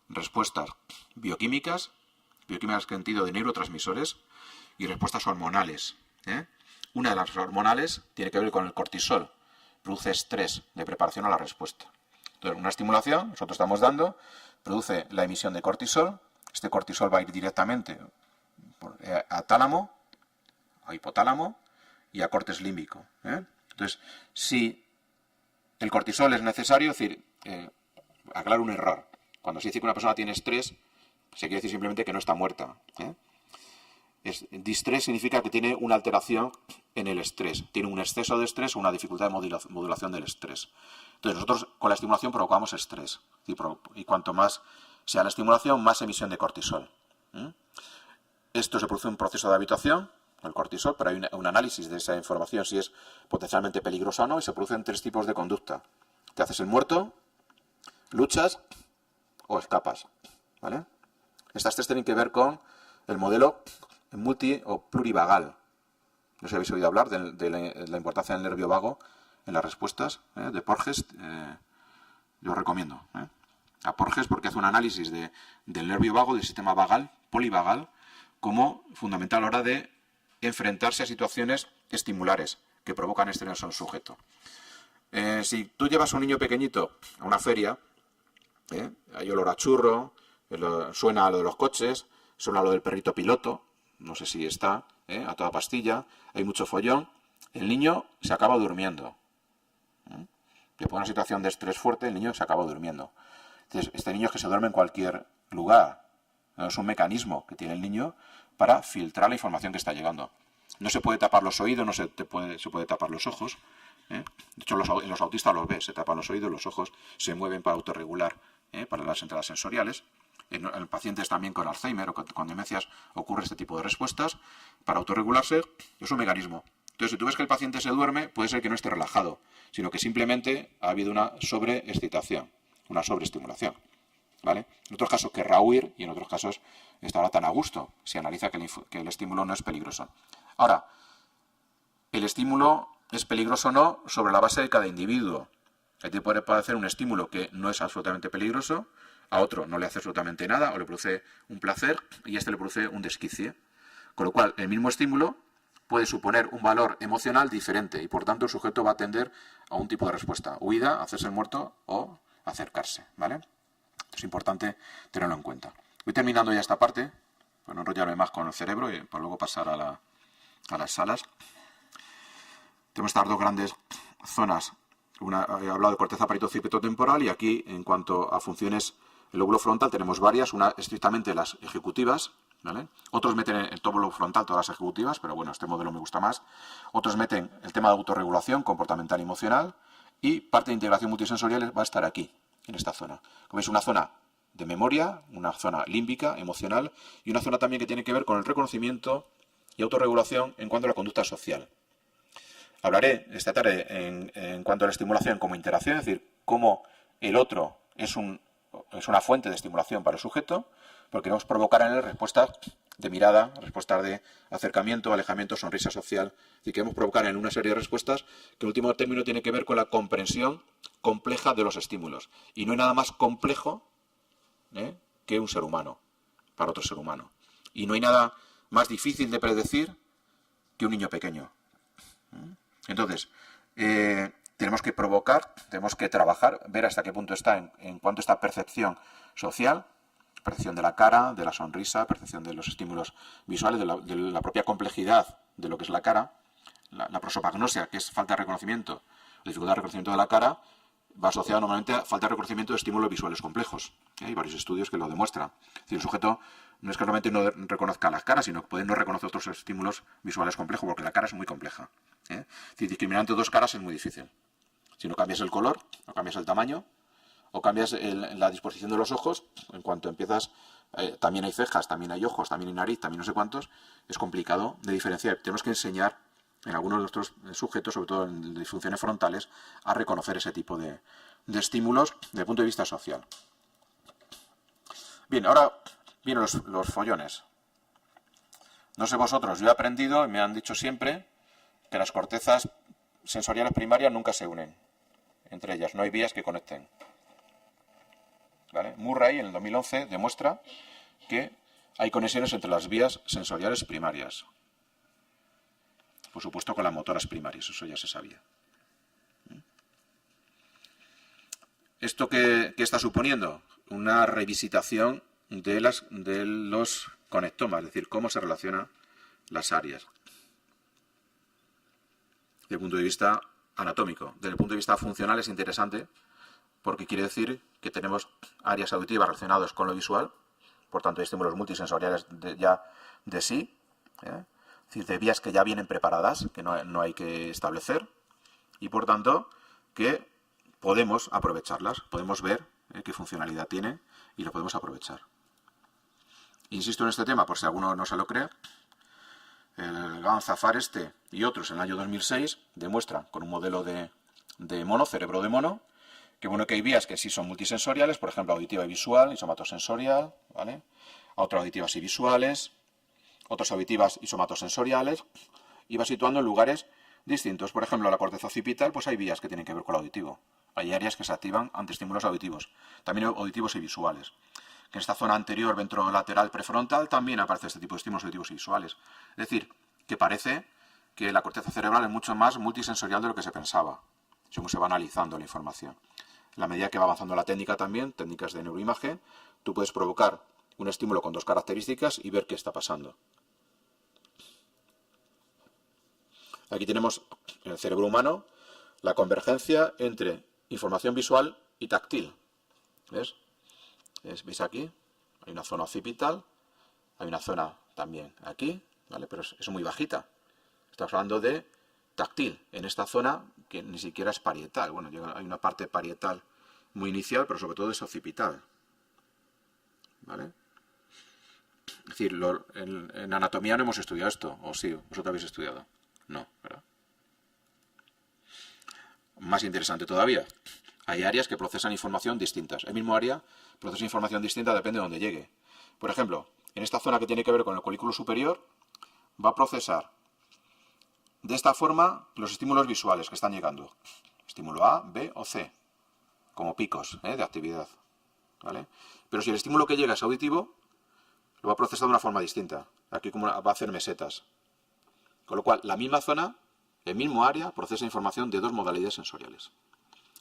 respuestas bioquímicas en sentido de neurotransmisores y respuestas hormonales. Una de las hormonales tiene que ver con el cortisol, produce estrés de preparación a la respuesta. Entonces, una estimulación, nosotros estamos dando, produce la emisión de cortisol, este cortisol va a ir directamente a tálamo, a hipotálamo y a cortes límbico. Entonces, si el cortisol es necesario, es decir, aclaro un error. Cuando se dice que una persona tiene estrés, se quiere decir simplemente que no está muerta. Distrés significa que tiene una alteración en el estrés, tiene un exceso de estrés o una dificultad de modulación del estrés. Entonces nosotros con la estimulación provocamos estrés y cuanto más sea la estimulación, más emisión de cortisol. Esto se produce un proceso de habituación, el cortisol, pero hay un análisis de esa información si es potencialmente peligrosa o no, y se producen 3 tipos de conducta. Te haces el muerto, luchas o escapas. ¿Vale? Estas 3 tienen que ver con el modelo multi o plurivagal. No sé si habéis oído hablar de la importancia del nervio vago en las respuestas, de Porges. Yo os recomiendo a Porges porque hace un análisis del nervio vago, del sistema vagal, polivagal, como fundamental a la hora de enfrentarse a situaciones estimulares que provocan estrés en un sujeto. Si tú llevas a un niño pequeñito a una feria, hay olor a churro, suena a lo de los coches, suena a lo del perrito piloto, no sé si está, a toda pastilla, hay mucho follón, el niño se acaba durmiendo. Después de una situación de estrés fuerte, el niño se acaba durmiendo. Entonces, este niño es que se duerme en cualquier lugar. Es un mecanismo que tiene el niño para filtrar la información que está llegando. No se puede tapar los oídos, no se puede tapar los ojos. De hecho, en los autistas los ves, se tapan los oídos, los ojos se mueven para autorregular, para las entradas sensoriales. En pacientes también con Alzheimer o con demencias ocurre este tipo de respuestas. Para autorregularse es un mecanismo. Entonces, si tú ves que el paciente se duerme, puede ser que no esté relajado, sino que simplemente ha habido una sobreexcitación, una sobreestimulación. ¿Vale? En otros casos querrá huir y en otros casos estará tan a gusto. Se analiza que el estímulo no es peligroso. Ahora, el estímulo es peligroso o no sobre la base de cada individuo. A ti puede parecer un estímulo que no es absolutamente peligroso, a otro no le hace absolutamente nada o le produce un placer y a este le produce un desquicie. Con lo cual, el mismo estímulo puede suponer un valor emocional diferente y por tanto el sujeto va a tender a un tipo de respuesta: huida, hacerse el muerto o acercarse. ¿Vale? Es importante tenerlo en cuenta. Voy terminando ya esta parte, para no enrollarme más con el cerebro y para luego pasar a las salas. Tenemos estas 2 grandes zonas. He hablado de corteza parieto-occipital-temporal y aquí, en cuanto a funciones del lóbulo frontal, tenemos varias. Una estrictamente las ejecutivas, ¿vale? Otros meten el lóbulo frontal todas las ejecutivas, pero bueno, este modelo me gusta más. Otros meten el tema de autorregulación comportamental y emocional y parte de integración multisensorial va a estar aquí, en esta zona. Como veis, una zona de memoria, una zona límbica, emocional y una zona también que tiene que ver con el reconocimiento y autorregulación en cuanto a la conducta social. Hablaré esta tarde en cuanto a la estimulación como interacción, es decir, cómo el otro es una fuente de estimulación para el sujeto, porque queremos provocar en él respuestas de mirada, respuestas de acercamiento, alejamiento, sonrisa social. Es decir, queremos provocar en una serie de respuestas que en último término tiene que ver con la comprensión compleja de los estímulos. Y no hay nada más complejo que un ser humano, para otro ser humano. Y no hay nada más difícil de predecir que un niño pequeño. Entonces, tenemos que provocar, tenemos que trabajar, ver hasta qué punto está en cuanto a esta percepción social, percepción de la cara, de la sonrisa, percepción de los estímulos visuales, de la propia complejidad de lo que es la cara. La prosopagnosia, que es falta de reconocimiento, dificultad de reconocimiento de la cara, va asociada normalmente a falta de reconocimiento de estímulos visuales complejos. Hay varios estudios que lo demuestran. Es decir, el sujeto no es que realmente no reconozca las caras, sino que puede no reconocer otros estímulos visuales complejos, porque la cara es muy compleja. Es decir, discriminar entre 2 caras es muy difícil. Si no cambias el color, o cambias el tamaño, o cambias la disposición de los ojos, en cuanto empiezas también hay cejas, también hay ojos, también hay nariz, también no sé cuántos, es complicado de diferenciar. Tenemos que enseñar en algunos de nuestros sujetos, sobre todo en disfunciones frontales, a reconocer ese tipo de estímulos desde el punto de vista social. Bien, ahora vienen los follones. No sé vosotros, yo he aprendido y me han dicho siempre que las cortezas sensoriales primarias nunca se unen entre ellas, no hay vías que conecten. ¿Vale? Murray en el 2011 demuestra que hay conexiones entre las vías sensoriales primarias. Por supuesto con las motoras primarias, eso ya se sabía. ¿Esto qué está suponiendo? Una revisitación de los conectomas, es decir, cómo se relacionan las áreas. Desde el punto de vista anatómico. Desde el punto de vista funcional es interesante porque quiere decir que tenemos áreas auditivas relacionadas con lo visual, por tanto hay estímulos multisensoriales ya de sí, es decir, de vías que ya vienen preparadas, que no hay que establecer, y por tanto que podemos aprovecharlas, podemos ver qué funcionalidad tienen y lo podemos aprovechar. Insisto en este tema por si alguno no se lo cree. El Ganzafar y otros en el año 2006 demuestran con un modelo de mono, cerebro de mono, que bueno, que hay vías que sí son multisensoriales, por ejemplo auditiva y visual y somatosensorial, ¿vale? Otras auditivas y visuales, otras auditivas y somatosensoriales, y va situando en lugares distintos. Por ejemplo, la corteza occipital, pues hay vías que tienen que ver con lo auditivo. Hay áreas que se activan ante estímulos auditivos, también auditivos y visuales. Que en esta zona anterior ventrolateral prefrontal también aparece este tipo de estímulos auditivos y visuales. Es decir, que parece que la corteza cerebral es mucho más multisensorial de lo que se pensaba, según se va analizando la información. En la medida que va avanzando la técnica también, técnicas de neuroimagen, tú puedes provocar un estímulo con dos características y ver qué está pasando. Aquí tenemos en el cerebro humano la convergencia entre información visual y táctil. ¿Ves? ¿Veis aquí? Hay una zona occipital, hay una zona también aquí, ¿vale? Pero es muy bajita. Estamos hablando de táctil, en esta zona que ni siquiera es parietal. Bueno, hay una parte parietal muy inicial, pero sobre todo es occipital. ¿Vale? Es decir, en anatomía no hemos estudiado esto, ¿o sí? ¿Vosotros habéis estudiado? No, ¿verdad? Más interesante todavía, hay áreas que procesan información distintas. El mismo área procesa información distinta, depende de dónde llegue. Por ejemplo, en esta zona que tiene que ver con el colículo superior, va a procesar de esta forma los estímulos visuales que están llegando. Estímulo A, B o C, como picos de actividad. ¿Vale? Pero si el estímulo que llega es auditivo, lo va a procesar de una forma distinta. Aquí como va a hacer mesetas. Con lo cual, la misma zona, el mismo área, procesa información de dos modalidades sensoriales.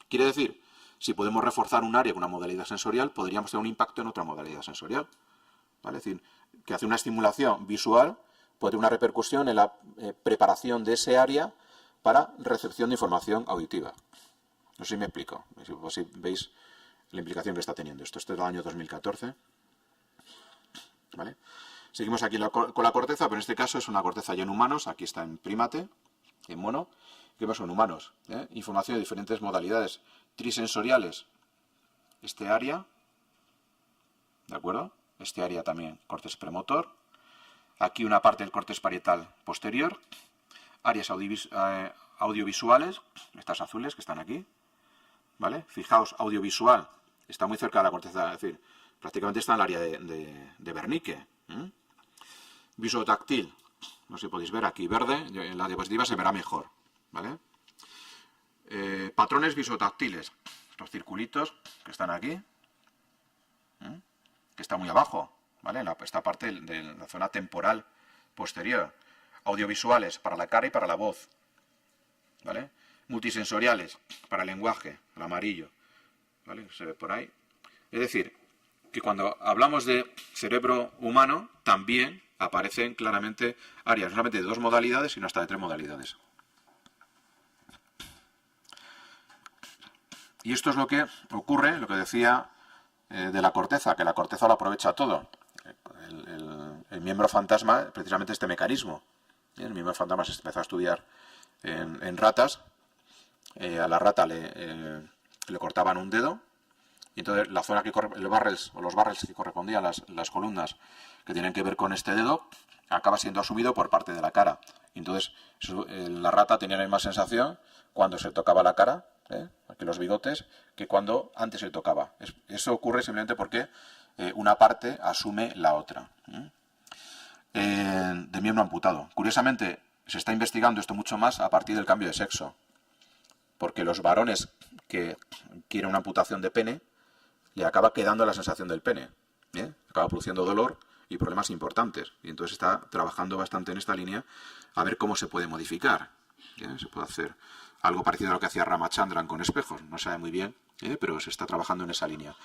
Quiere decir, si podemos reforzar un área con una modalidad sensorial, podríamos tener un impacto en otra modalidad sensorial. ¿Vale? Es decir, que hace una estimulación visual puede tener una repercusión en la preparación de ese área para recepción de información auditiva. No sé si me explico, si veis la implicación que está teniendo esto. Esto es del año 2014. ¿Vale? Seguimos aquí con la corteza, pero en este caso es una corteza ya en humanos. Aquí está en primate, en mono. ¿Qué pasa en humanos? Información de diferentes modalidades trisensoriales. Este área, ¿de acuerdo? Este área también, córtex premotor. Aquí una parte del córtex parietal posterior. Áreas audiovisuales, estas azules que están aquí. ¿Vale? Fijaos, audiovisual está muy cerca de la corteza, es decir, prácticamente está en el área de Wernicke. Visotáctil, no sé si podéis ver aquí verde, en la diapositiva se verá mejor. ¿Vale? Patrones visotáctiles, estos circulitos que están aquí, que está muy abajo, ¿vale? Esta parte de la zona temporal posterior. Audiovisuales para la cara y para la voz, ¿vale? Multisensoriales para el lenguaje, el amarillo, ¿vale? Se ve por ahí. Es decir, que cuando hablamos de cerebro humano, también aparecen claramente áreas no solamente de dos modalidades, sino hasta de tres modalidades. Y esto es lo que ocurre, lo que decía de la corteza, que la corteza lo aprovecha todo. El miembro fantasma, precisamente este mecanismo. El miembro fantasma se empezó a estudiar en ratas. A la rata le cortaban un dedo y entonces la zona que los barrels que correspondían a las columnas que tienen que ver con este dedo acaba siendo asumido por parte de la cara. Y entonces la rata tenía la misma sensación cuando se tocaba la cara, aquí los bigotes, que cuando antes se tocaba. Eso ocurre simplemente porque una parte asume la otra. De miembro amputado. Curiosamente, se está investigando esto mucho más a partir del cambio de sexo, porque los varones que quieren una amputación de pene, le acaba quedando la sensación del pene, acaba produciendo dolor y problemas importantes, y entonces está trabajando bastante en esta línea a ver cómo se puede modificar. Se puede hacer algo parecido a lo que hacía Ramachandran con espejos, no sabe muy bien, pero se está trabajando en esa línea.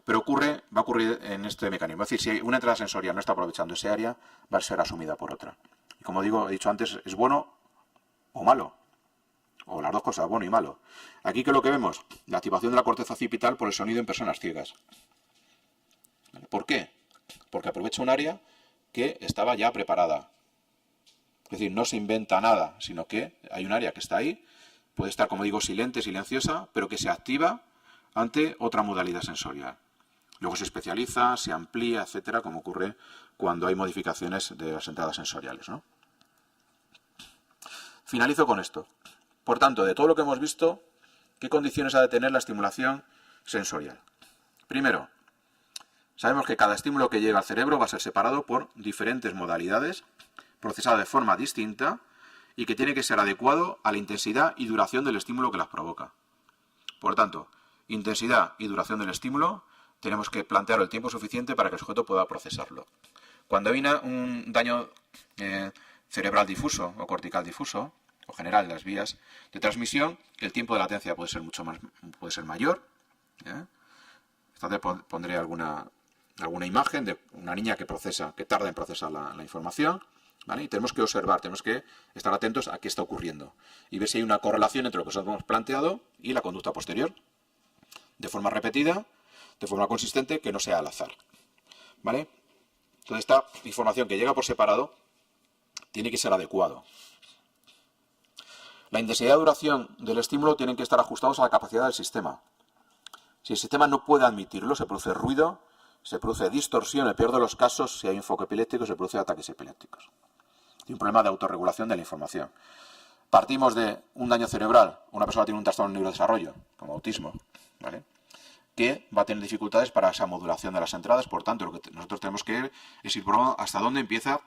Pero va a ocurrir en este mecanismo, es decir, si una entrada sensorial no está aprovechando ese área, va a ser asumida por otra. Y como he dicho antes, es bueno o malo, o las dos cosas, bueno y malo. Aquí, ¿qué es lo que vemos? La activación de la corteza occipital por el sonido en personas ciegas. ¿Por qué? Porque aprovecha un área que estaba ya preparada. Es decir, no se inventa nada, sino que hay un área que está ahí, puede estar, como digo, silente, silenciosa, pero que se activa ante otra modalidad sensorial. Luego se especializa, se amplía, etcétera, como ocurre cuando hay modificaciones de las entradas sensoriales, ¿no? Finalizo con esto. Por tanto, de todo lo que hemos visto, ¿qué condiciones ha de tener la estimulación sensorial? Primero, sabemos que cada estímulo que llega al cerebro va a ser separado por diferentes modalidades, procesado de forma distinta y que tiene que ser adecuado a la intensidad y duración del estímulo que las provoca. Por tanto, intensidad y duración del estímulo, tenemos que plantear el tiempo suficiente para que el sujeto pueda procesarlo. Cuando hay un daño cerebral difuso o cortical difuso, o general en las vías de transmisión, el tiempo de latencia puede ser mayor. Esta vez pondré alguna imagen de una niña que tarda en procesar la información, ¿vale? Y tenemos que observar, tenemos que estar atentos a qué está ocurriendo y ver si hay una correlación entre lo que nosotros hemos planteado y la conducta posterior, de forma repetida, de forma consistente, que no sea al azar, ¿vale? Entonces, esta información que llega por separado tiene que ser adecuado. La intensidad y duración del estímulo tienen que estar ajustados a la capacidad del sistema. Si el sistema no puede admitirlo, se produce ruido, se produce distorsión, en el peor de los casos, si hay un foco epiléptico, se produce ataques epilépticos. Hay un problema de autorregulación de la información. Partimos de un daño cerebral, una persona tiene un trastorno de neurodesarrollo, como autismo, ¿vale?, que va a tener dificultades para esa modulación de las entradas. Por tanto, lo que nosotros tenemos que ver es ir probando hasta dónde empieza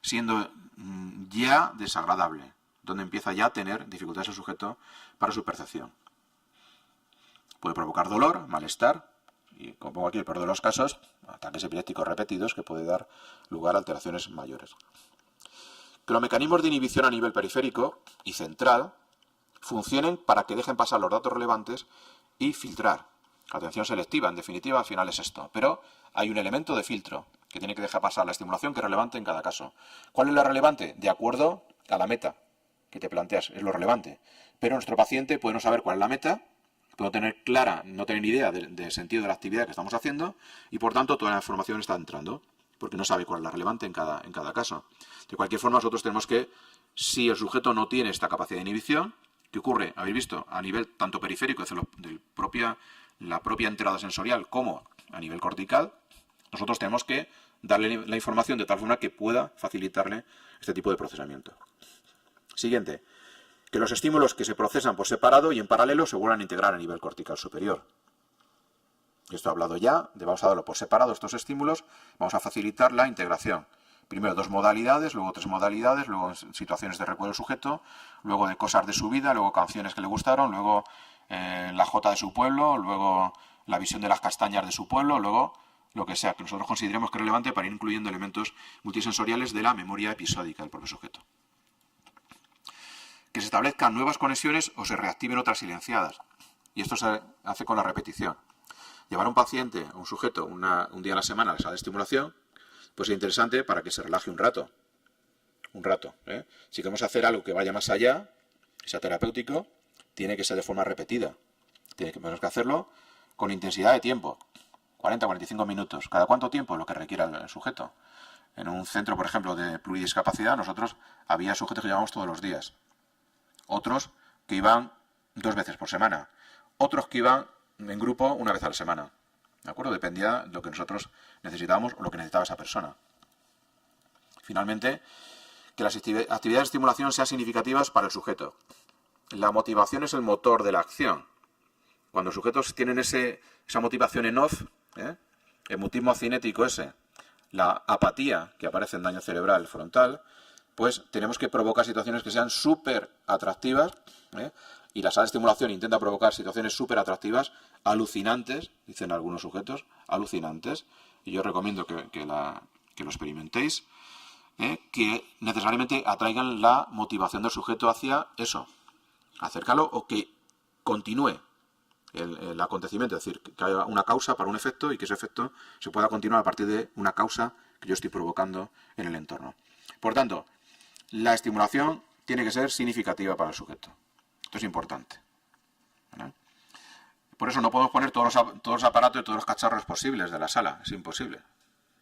siendo ya desagradable, dónde empieza ya a tener dificultades el sujeto para su percepción. Puede provocar dolor, malestar, y como pongo aquí el peor de los casos, ataques epilépticos repetidos que puede dar lugar a alteraciones mayores. Que los mecanismos de inhibición a nivel periférico y central funcionen para que dejen pasar los datos relevantes y filtrar. La atención selectiva, en definitiva, al final es esto. Pero hay un elemento de filtro que tiene que dejar pasar la estimulación que es relevante en cada caso. ¿Cuál es lo relevante? De acuerdo a la meta que te planteas, es lo relevante. Pero nuestro paciente puede no saber cuál es la meta, puede no tener ni idea del sentido de la actividad que estamos haciendo y, por tanto, toda la información está entrando, porque no sabe cuál es la relevante en cada caso. De cualquier forma, nosotros tenemos que, si el sujeto no tiene esta capacidad de inhibición, ¿qué ocurre? Habéis visto, a nivel tanto periférico, de la propia entrada sensorial, como a nivel cortical, nosotros tenemos que darle la información de tal forma que pueda facilitarle este tipo de procesamiento. Siguiente, que los estímulos que se procesan por separado y en paralelo se vuelvan a integrar a nivel cortical superior. Esto he hablado ya, vamos a darlo por separado estos estímulos, vamos a facilitar la integración. Primero 2 modalidades, luego 3 modalidades, luego situaciones de recuerdo del sujeto, luego de cosas de su vida, luego canciones que le gustaron, luego la jota de su pueblo, luego la visión de las castañas de su pueblo, luego lo que sea que nosotros consideremos que es relevante para ir incluyendo elementos multisensoriales de la memoria episódica del propio sujeto. Que se establezcan nuevas conexiones o se reactiven otras silenciadas. Y esto se hace con la repetición. Llevar a un paciente, a un sujeto, un día a la semana a la sala de estimulación, pues es interesante para que se relaje un rato. Si queremos hacer algo que vaya más allá, que sea terapéutico, tiene que ser de forma repetida. Tenemos que hacerlo con intensidad de tiempo. 40-45 minutos. ¿Cada cuánto tiempo? Lo que requiera el sujeto. En un centro, por ejemplo, de pluridiscapacidad, nosotros había sujetos que llevábamos todos los días. Otros que iban 2 veces por semana. Otros que iban en grupo una vez a la semana. ¿De acuerdo? Dependía de lo que nosotros necesitábamos o lo que necesitaba esa persona. Finalmente, que las actividades de estimulación sean significativas para el sujeto. La motivación es el motor de la acción. Cuando los sujetos tienen esa motivación en off, el mutismo cinético ese, la apatía que aparece en daño cerebral frontal, pues tenemos que provocar situaciones que sean súper atractivas, y la sala de estimulación intenta provocar situaciones súper atractivas, alucinantes, dicen algunos sujetos, alucinantes, y yo recomiendo que lo experimentéis, que necesariamente atraigan la motivación del sujeto hacia eso, acercarlo o que continúe el acontecimiento, es decir, que haya una causa para un efecto y que ese efecto se pueda continuar a partir de una causa que yo estoy provocando en el entorno. Por tanto, la estimulación tiene que ser significativa para el sujeto. Esto es importante. ¿Vale? Por eso no podemos poner todos los aparatos y todos los cacharros posibles de la sala. Es imposible.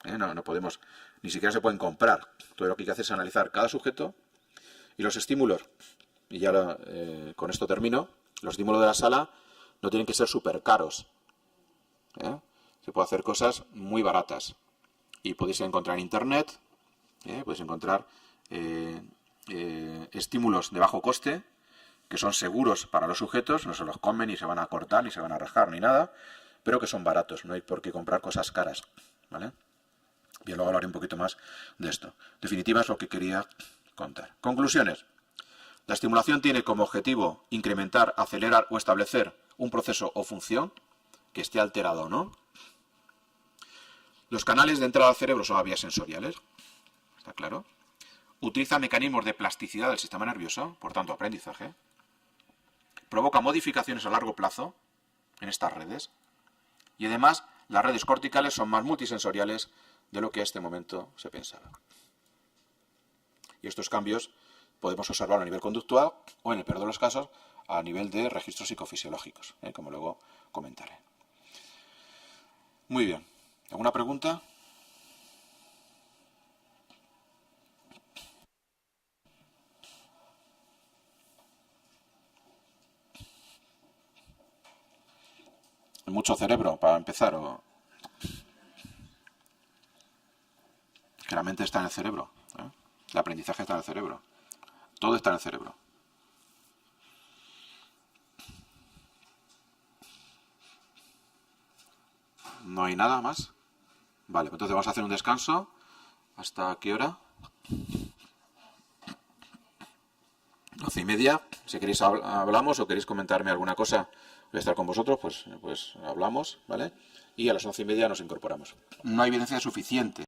No podemos, ni siquiera se pueden comprar. Todo lo que hay que hacer es analizar cada sujeto y los estímulos. Y ya con esto termino. Los estímulos de la sala no tienen que ser súper caros. Se puede hacer cosas muy baratas. Y podéis encontrar en internet, podéis encontrar estímulos de bajo coste, que son seguros para los sujetos, no se los comen ni se van a cortar, ni se van a rajar, ni nada, pero que son baratos, no hay por qué comprar cosas caras, ¿vale? Bien, luego hablaré un poquito más de esto. En definitiva, es lo que quería contar. Conclusiones. La estimulación tiene como objetivo incrementar, acelerar o establecer un proceso o función que esté alterado o no. Los canales de entrada al cerebro son las vías sensoriales, ¿está claro? Utiliza mecanismos de plasticidad del sistema nervioso, por tanto, aprendizaje. Provoca modificaciones a largo plazo en estas redes. Y además, las redes corticales son más multisensoriales de lo que a este momento se pensaba. Y estos cambios podemos observarlos a nivel conductual o, en el peor de los casos, a nivel de registros psicofisiológicos, como luego comentaré. Muy bien. ¿Alguna pregunta? ¿Mucho cerebro para empezar? ¿O? Que la mente está en el cerebro. El aprendizaje está en el cerebro. Todo está en el cerebro. ¿No hay nada más? Vale, entonces vamos a hacer un descanso. ¿Hasta qué hora? 12:30. Si queréis hablamos o queréis comentarme alguna cosa, voy a estar con vosotros, pues hablamos, ¿vale? Y a las 11:30 nos incorporamos. No hay evidencia suficiente